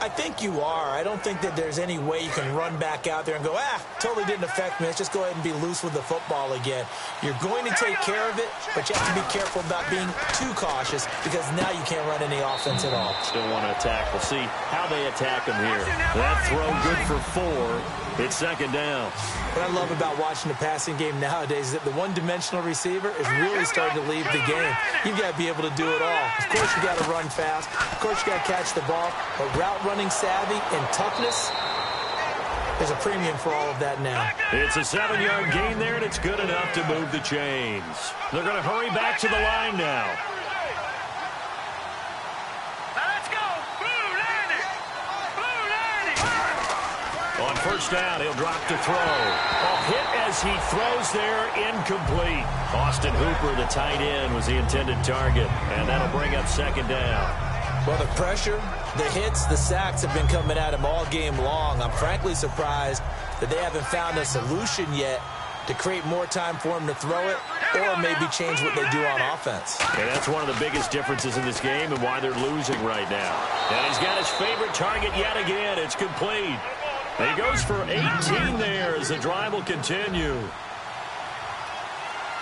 I think you are. I don't think that there's any way you can run back out there and go, totally didn't affect me. Let's just go ahead and be loose with the football again. You're going to take care of it, but you have to be careful about being too cautious because now you can't run any offense at all. Still want to attack. We'll see how they attack him here. That throw good for 4. It's 2nd down. What I love about watching the passing game nowadays is that the one-dimensional receiver is really starting to leave the game. You've got to be able to do it all. Of course, you got to run fast. Of course, you got to catch the ball. But route running savvy and toughness, there's a premium for all of that now. It's a 7-yard gain there, and it's good enough to move the chains. They're going to hurry back to the line now. On 1st down, he'll drop to throw. A hit as he throws there, incomplete. Austin Hooper, the tight end, was the intended target, and that'll bring up 2nd down. Well, the pressure, the hits, the sacks have been coming at him all game long. I'm frankly surprised that they haven't found a solution yet to create more time for him to throw it or maybe change what they do on offense. And that's one of the biggest differences in this game and why they're losing right now. And he's got his favorite target yet again. It's complete. And he goes for 18 there as the drive will continue.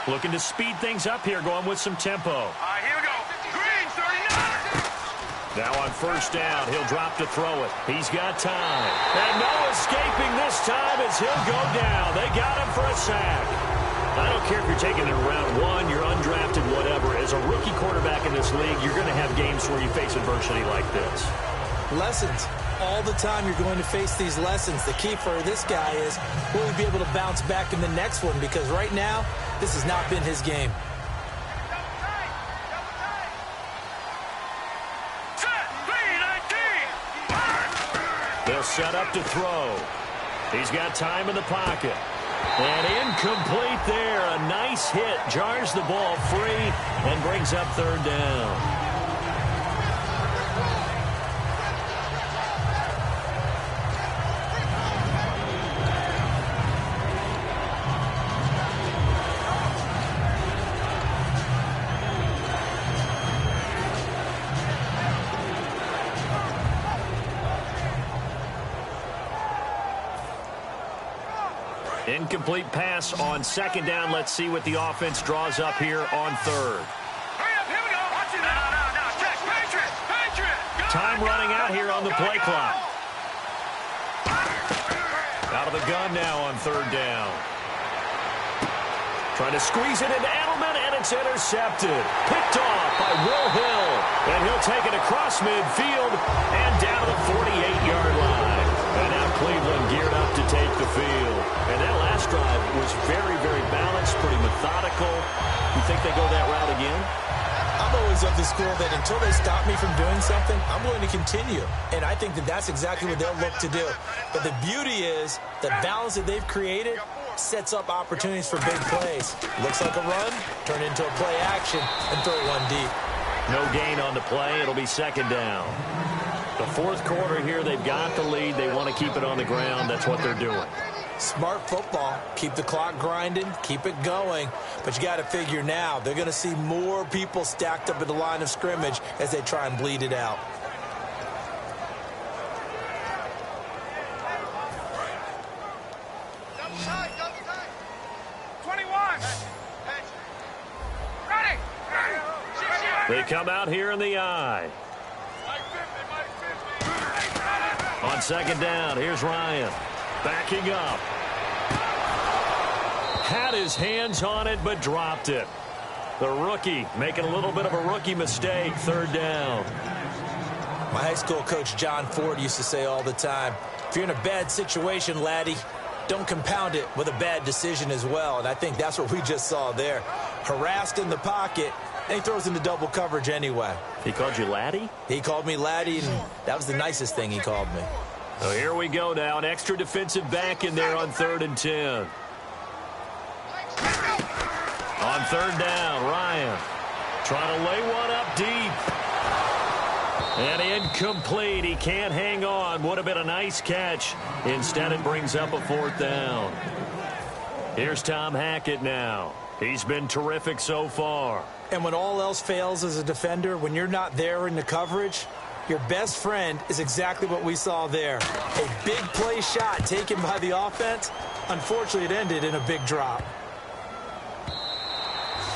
Looking to speed things up here, going with some tempo. Here we go. Green, 39. Now on 1st down, he'll drop to throw it. He's got time. And no escaping this time as he'll go down. They got him for a sack. I don't care if you're taking it in round 1, you're undrafted, whatever. As a rookie quarterback in this league, you're going to have games where you face adversity like this. Lessons. All the time you're going to face these lessons. The key for this guy is, will he be able to bounce back in the next one? Because right now, this has not been his game. They'll set up to throw. He's got time in the pocket. And incomplete there. A nice hit. Jars the ball free and brings up 3rd down. Incomplete pass on second down. Let's see what the offense draws up here on third. Hurry up, here we go. Watch it now. No. Check. Patriot. Go. Time running out here on the play clock. Out of the gun now on third down. Trying to squeeze it into Edelman, and it's intercepted. Picked off by Will Hill. And he'll take it across midfield and down to the 48-yard line. And now Cleveland geared up to take the field. And that last drive was very, very balanced, pretty methodical. You think they go that route again? I'm always of the school that until they stop me from doing something, I'm going to continue. And I think that that's exactly what they'll look to do. But the beauty is the balance that they've created sets up opportunities for big plays. Looks like a run, turn into a play action, and throw one deep. No gain on the play. It'll be second down. The fourth quarter here, they've got the lead. They want to keep it on the ground. That's what they're doing. Smart football. Keep the clock grinding. Keep it going. But you got to figure now, they're going to see more people stacked up at the line of scrimmage as they try and bleed it out. They come out here in the eye. On second down, here's Ryan. Backing up. Had his hands on it, but dropped it. The rookie making a little bit of a rookie mistake, third down. My high school coach, John Ford, used to say all the time, if you're in a bad situation, laddie, don't compound it with a bad decision as well. And I think that's what we just saw there. Harassed in the pocket, and he throws into double coverage anyway. He called you laddie? He called me laddie, and that was the nicest thing he called me. So here we go now. An extra defensive back in there on 3rd and 10. On third down, Ryan trying to lay one up deep. And incomplete. He can't hang on. Would have been a nice catch. Instead, it brings up a 4th down. Here's Tom Hackett now. He's been terrific so far. And when all else fails as a defender, when you're not there in the coverage, your best friend is exactly what we saw there. A big play shot taken by the offense. Unfortunately, it ended in a big drop.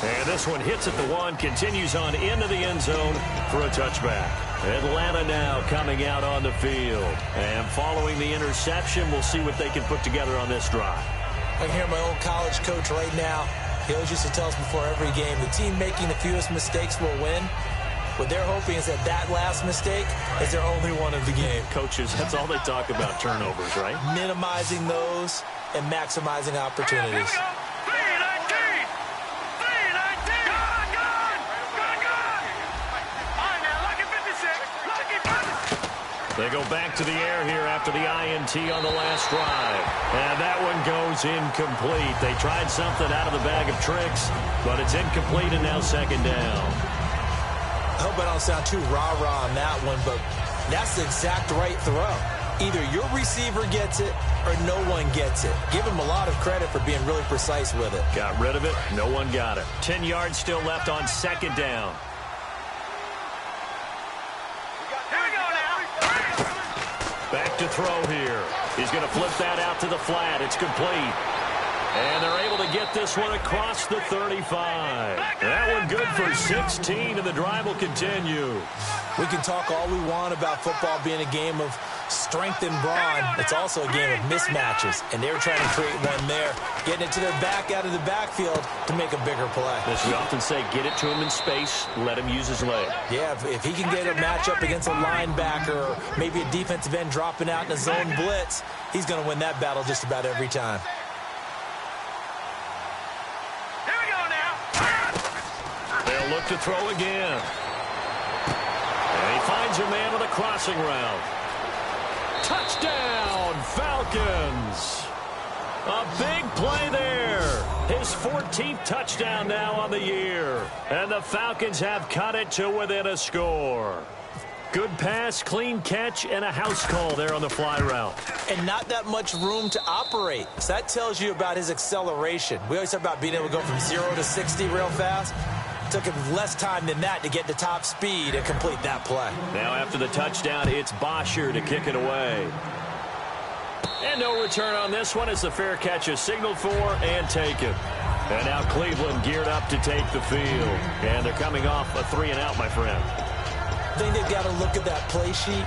And this one hits at the 1, continues on into the end zone for a touchback. Atlanta now coming out on the field. And following the interception, we'll see what they can put together on this drive. I can hear my old college coach right now. He always used to tell us before every game, the team making the fewest mistakes will win. What they're hoping is that that last mistake is their only one of the game. Coaches, that's all they talk about, turnovers, right? Minimizing those and maximizing opportunities. They go back to the air here after the INT on the last drive. And that one goes incomplete. They tried something out of the bag of tricks, but it's incomplete and now second down. I hope I don't sound too rah-rah on that one, but that's the exact right throw. Either your receiver gets it or no one gets it. Give him a lot of credit for being really precise with it. Got rid of it. No one got it. 10 yards still left on second down. Back to throw here. He's going to flip that out to the flat. It's complete. And they're able to get this one across the 35. That one good for 16, and the drive will continue. We can talk all we want about football being a game of strength and brawn. It's also a game of mismatches, and they're trying to create one there, getting it to their back out of the backfield to make a bigger play. As we often say, get it to him in space, let him use his leg. Yeah, if he can get a matchup against a linebacker or maybe a defensive end dropping out in a zone blitz, he's going to win that battle just about every time. They'll look to throw again. And he finds a man on a crossing route. Touchdown, Falcons. A big play there. His 14th touchdown now on the year. And the Falcons have cut it to within a score. Good pass, clean catch, and a house call there on the fly route. And not that much room to operate. So that tells you about his acceleration. We always talk about being able to go from 0 to 60 real fast. It took him less time than that to get to top speed and complete that play. Now after the touchdown, it's Bosher to kick it away. And no return on this one as the fair catch is signaled for and taken. And now Cleveland geared up to take the field. And they're coming off a 3-and-out, my friend. I think they've got to look at that play sheet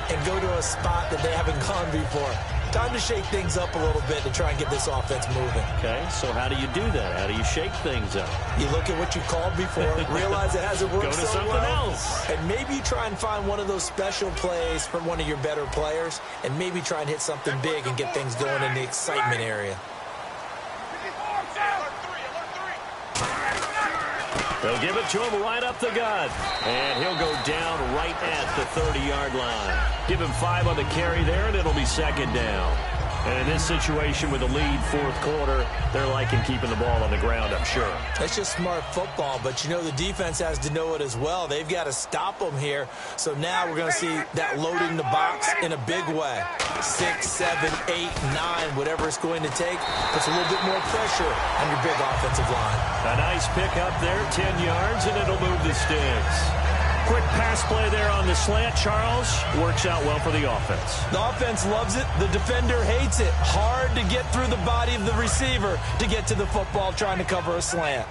and go to a spot that they haven't gone before. Time to shake things up a little bit to try and get this offense moving. Okay, so how do you do that? How do you shake things up? You look at what you called before, realize it hasn't worked Go to so something well, else. and maybe try and find one of those special plays from one of your better players, and maybe try and hit something big and get things going in the excitement area. They'll give it to him right up the gut. And he'll go down right at the 30-yard line. Give him 5 on the carry there, and it'll be second down. And in this situation with the lead fourth quarter, they're liking keeping the ball on the ground, I'm sure. It's just smart football, but you know the defense has to know it as well. They've got to stop them here. So now we're going to see that loading the box in a big way. 6, 7, 8, 9, whatever it's going to take, puts a little bit more pressure on your big offensive line. A nice pick up there, 10 yards, and it'll move the sticks. Quick pass play there on the slant, Charles. Works out well for the offense. The offense loves it. The defender hates it. Hard to get through the body of the receiver to get to the football trying to cover a slant.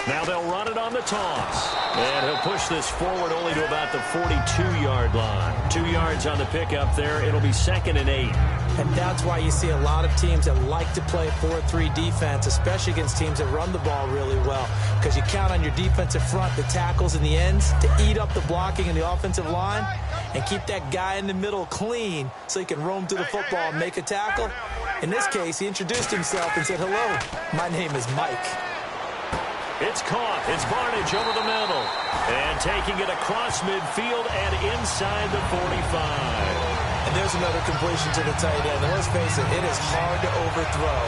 Now they'll run it on the toss. And he'll push this forward only to about the 42-yard line. 2 yards on the pickup there. It'll be 2nd and 8. And that's why you see a lot of teams that like to play 4-3 defense, especially against teams that run the ball really well, because you count on your defensive front, the tackles and the ends, to eat up the blocking in the offensive line and keep that guy in the middle clean so he can roam through the football and make a tackle. In this case, he introduced himself and said, "Hello, my name is Mike." It's caught. It's Barnage over the middle. And taking it across midfield and inside the 45. And there's another completion to the tight end. And let's face it, it is hard to overthrow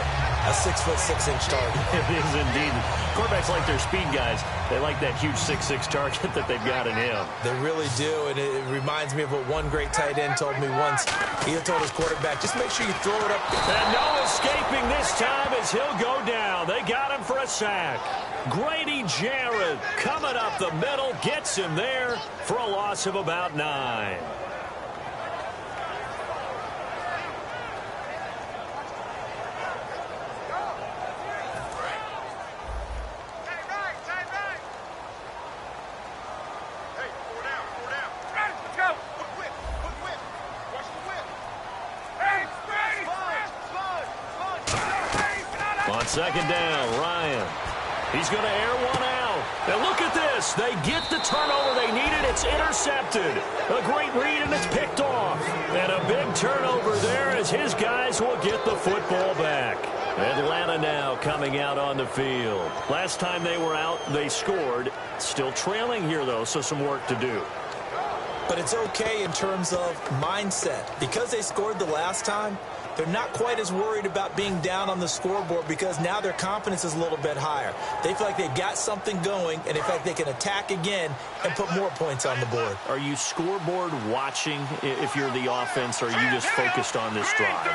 a 6'6" target. It is indeed. Quarterbacks like their speed guys. They like that huge 6'6" target that they've got in him. They really do, and it reminds me of what one great tight end told me once. He told his quarterback, just make sure you throw it up. And no escaping this time as he'll go down. They got him for a sack. Grady Jarrett coming up the middle, gets him there for a loss of about 9. On second down, Ryan. He's going to air one out. And look at this. They get the turnover they needed. It's intercepted. A great read, and it's picked off. And a big turnover there as his guys will get the football back. Atlanta now coming out on the field. Last time they were out, they scored. Still trailing here, though, so some work to do. But it's okay in terms of mindset. Because they scored the last time, they're not quite as worried about being down on the scoreboard because now their confidence is a little bit higher. They feel like they've got something going, and in fact, they can attack again and put more points on the board. Are you scoreboard watching if you're the offense, or are you just focused on this drive?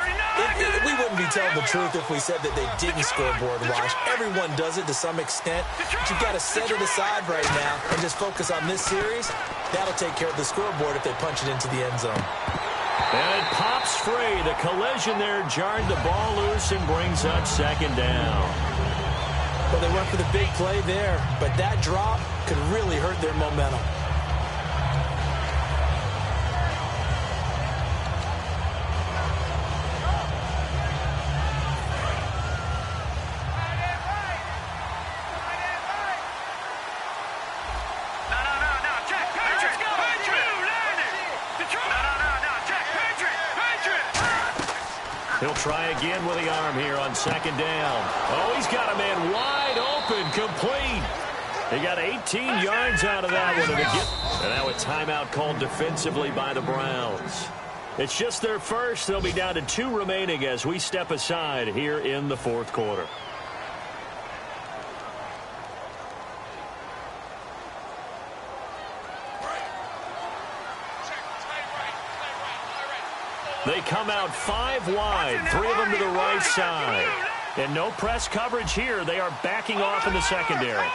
We wouldn't be telling the truth if we said that they didn't scoreboard watch. Everyone does it to some extent, but you've got to set it aside right now and just focus on this series. That'll take care of the scoreboard if they punch it into the end zone. And it pops free. The collision there jarred the ball loose and brings up second down. Well, they went for the big play there, but that drop could really hurt their momentum. He'll try again with the arm here on second down. Oh, he's got a man wide open, complete. He got 18 yards out of that one. And now a timeout called defensively by the Browns. It's just their first. They'll be down to 2 remaining as we step aside here in the fourth quarter. They come out 5 wide, 3 of them to the right side. And no press coverage here. They are backing off in the secondary.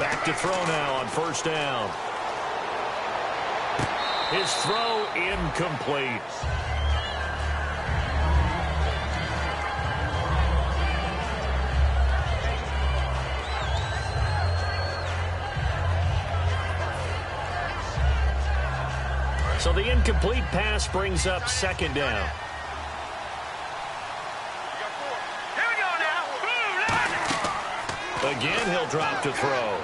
Back to throw now on first down. His throw incomplete. So the incomplete pass brings up second down. Again, he'll drop to throw.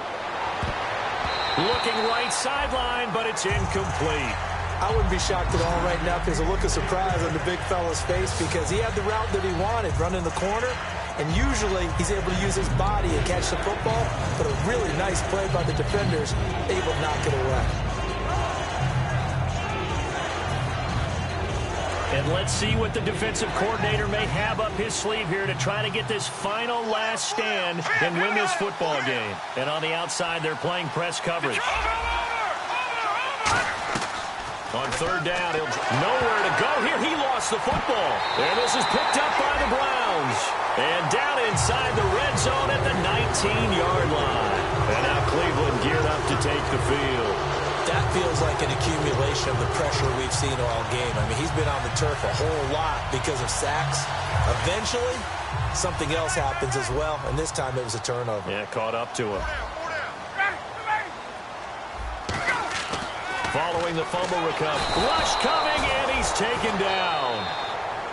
Looking right sideline, but it's incomplete. I wouldn't be shocked at all right now if there's a look of surprise on the big fella's face because he had the route that he wanted, running the corner, and usually he's able to use his body and catch the football, but a really nice play by the defenders, able to knock it away. And let's see what the defensive coordinator may have up his sleeve here to try to get this final last stand and win this football game. And on the outside, they're playing press coverage. On third down, he'll nowhere to go here. He lost the football. And this is picked up by the Browns. And down inside the red zone at the 19-yard line. And now Cleveland geared up to take the field. That feels like an accumulation of the pressure we've seen all game. I mean, he's been on the turf a whole lot because of sacks. Eventually, something else happens as well, and this time it was a turnover. Yeah, caught up to him. Following the fumble recovery. Rush coming, and he's taken down.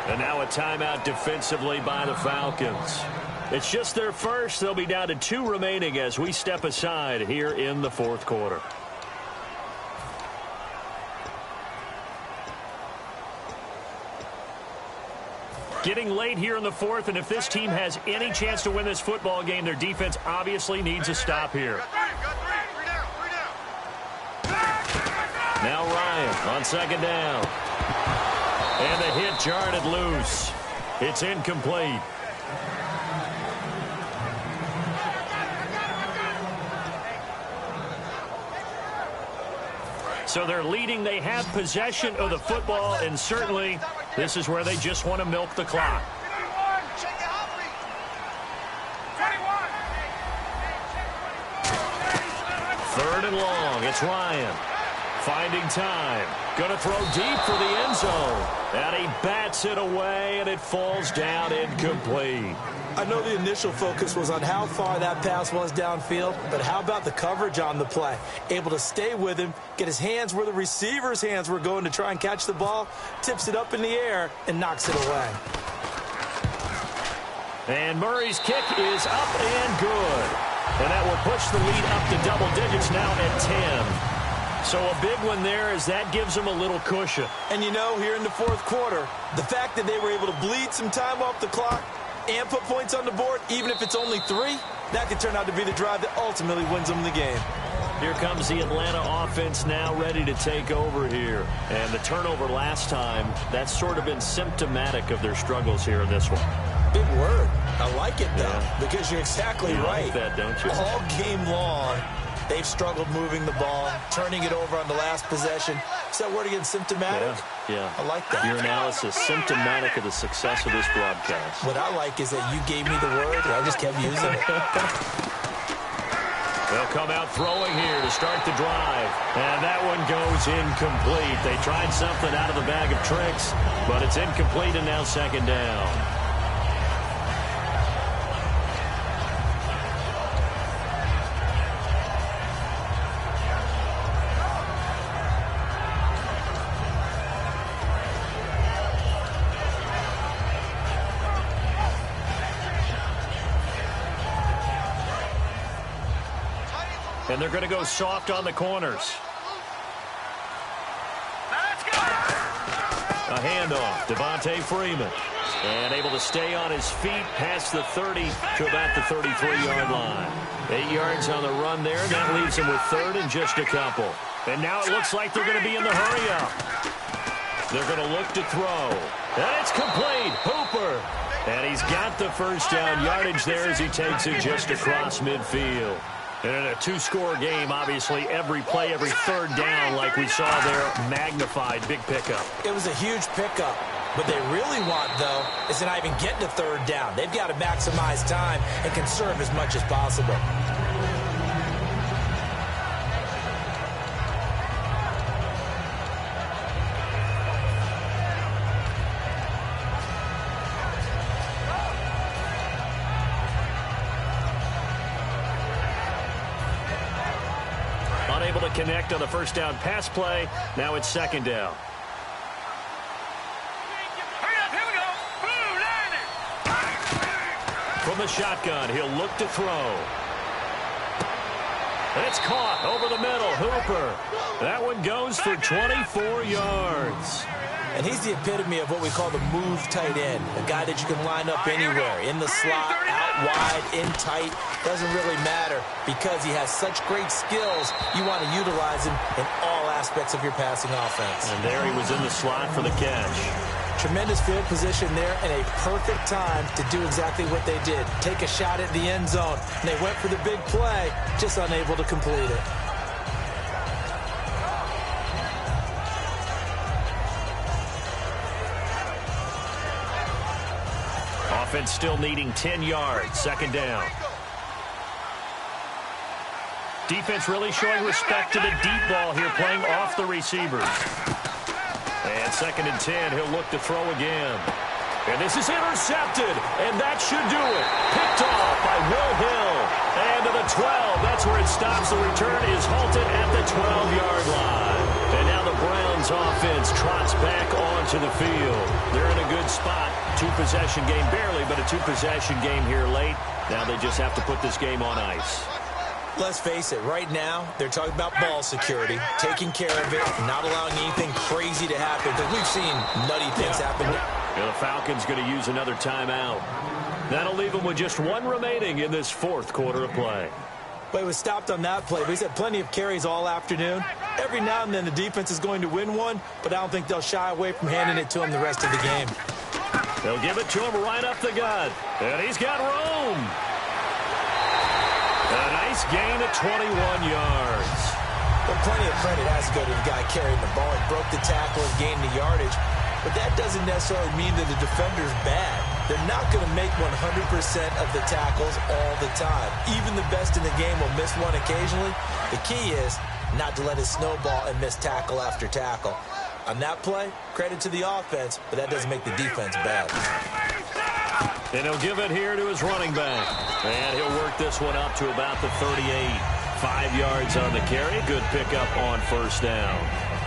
And now a timeout defensively by the Falcons. It's just their first. They'll be down to 2 remaining as we step aside here in the fourth quarter. Getting late here in the fourth, and if this team has any chance to win this football game, their defense obviously needs a stop here. Now Ryan on second down. And the hit jarred it loose. It's incomplete. So they're leading. They have possession of the football, and certainly this is where they just want to milk the clock. Third and long. It's Ryan. Finding time. Going to throw deep for the end zone. And he bats it away, and it falls down incomplete. I know the initial focus was on how far that pass was downfield, but how about the coverage on the play? Able to stay with him, get his hands where the receiver's hands were going to try and catch the ball, tips it up in the air, and knocks it away. And Murray's kick is up and good. And that will push the lead up to double digits now at 10. So a big one there as that gives them a little cushion. And you know, here in the fourth quarter, the fact that they were able to bleed some time off the clock and put points on the board, even if it's only 3, that could turn out to be the drive that ultimately wins them the game. Here comes the Atlanta offense now ready to take over here. And the turnover last time, that's sort of been symptomatic of their struggles here in this one. Big word. I like it, though, because you're exactly right. You like that, don't you? All game long, they've struggled moving the ball, turning it over on the last possession. Is that word again, symptomatic? Yeah. I like that. Your analysis, symptomatic of the success of this broadcast. What I like is that you gave me the word, and I just kept using it. They'll come out throwing here to start the drive. And that one goes incomplete. They tried something out of the bag of tricks, but it's incomplete and now second down. And they're going to go soft on the corners. A handoff. Devontae Freeman. And able to stay on his feet past the 30 to about the 33-yard line. 8 yards on the run there. And that leaves him with third and just a couple. And now it looks like they're going to be in the hurry-up. They're going to look to throw. And it's complete. Hooper. And he's got the first down yardage there as he takes it just across midfield. And in a 2-score game, obviously, every play, every third down, like we saw there, magnified, big pickup. It was a huge pickup. What they really want, though, is to not even get to third down. They've got to maximize time and conserve as much as possible. to connect on the first down pass play. Now it's second down. Hurry up, here we go. Blue, line it. From the shotgun, he'll look to throw. It's caught over the middle. Hooper. That one goes for 24 yards. And he's the epitome of what we call the move tight end, a guy that you can line up anywhere, in the slot, out wide, in tight. Doesn't really matter because he has such great skills. You want to utilize him in all aspects of your passing offense. And there he was in the slot for the catch. Tremendous field position there and a perfect time to do exactly what they did. Take a shot at the end zone. And they went for the big play, just unable to complete it. Offense still needing 10 yards. Second down. Defense really showing respect to the deep ball here, playing off the receivers. And second and 10, he'll look to throw again. And this is intercepted, and that should do it. Picked off by Will Hill. And to the 12, that's where it stops. The return is halted at the 12-yard line. And now the Browns offense trots back onto the field. They're in a good spot. Two-possession game, barely, but a two-possession game here late. Now they just have to put this game on ice. Let's face it, right now, they're talking about ball security, taking care of it, not allowing anything crazy to happen, because we've seen nutty things happen. Yeah, the Falcons going to use another timeout. That'll leave them with just one remaining in this fourth quarter of play. But he was stopped on that play, but he's had plenty of carries all afternoon. Every now and then the defense is going to win one, but I don't think they'll shy away from handing it to him the rest of the game. They'll give it to him right up the gut. And he's got room. A nice gain of 21 yards. But plenty of credit has to go to the guy carrying the ball. He broke the tackle and gained the yardage. But that doesn't necessarily mean that the defender's bad. They're not going to make 100% of the tackles all the time. Even the best in the game will miss one occasionally. The key is not to let it snowball and miss tackle after tackle. On that play, credit to the offense, but that doesn't make the defense bad. And he'll give it here to his running back. And he'll work this one up to about the 38. 5 yards on the carry. Good pickup on first down.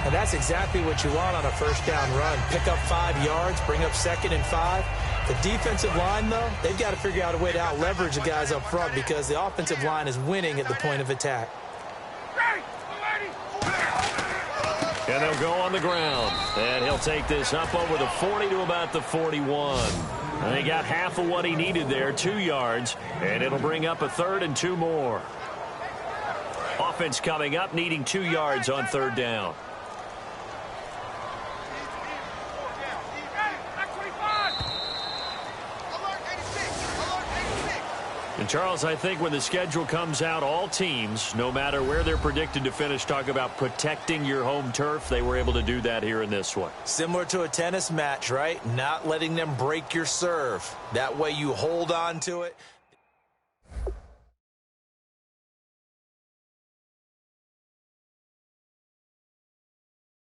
And that's exactly what you want on a first down run. Pick up 5 yards, bring up second and 5. The defensive line, though, they've got to figure out a way to out-leverage the guys up front because the offensive line is winning at the point of attack. And they'll go on the ground. And he'll take this up over the 40 to about the 41. And he got half of what he needed there, 2 yards. And it'll bring up a third and 2 more. Offense coming up, needing 2 yards on third down. And Charles, I think when the schedule comes out, all teams, no matter where they're predicted to finish, talk about protecting your home turf. They were able to do that here in this one. Similar to a tennis match, right? Not letting them break your serve. That way you hold on to it.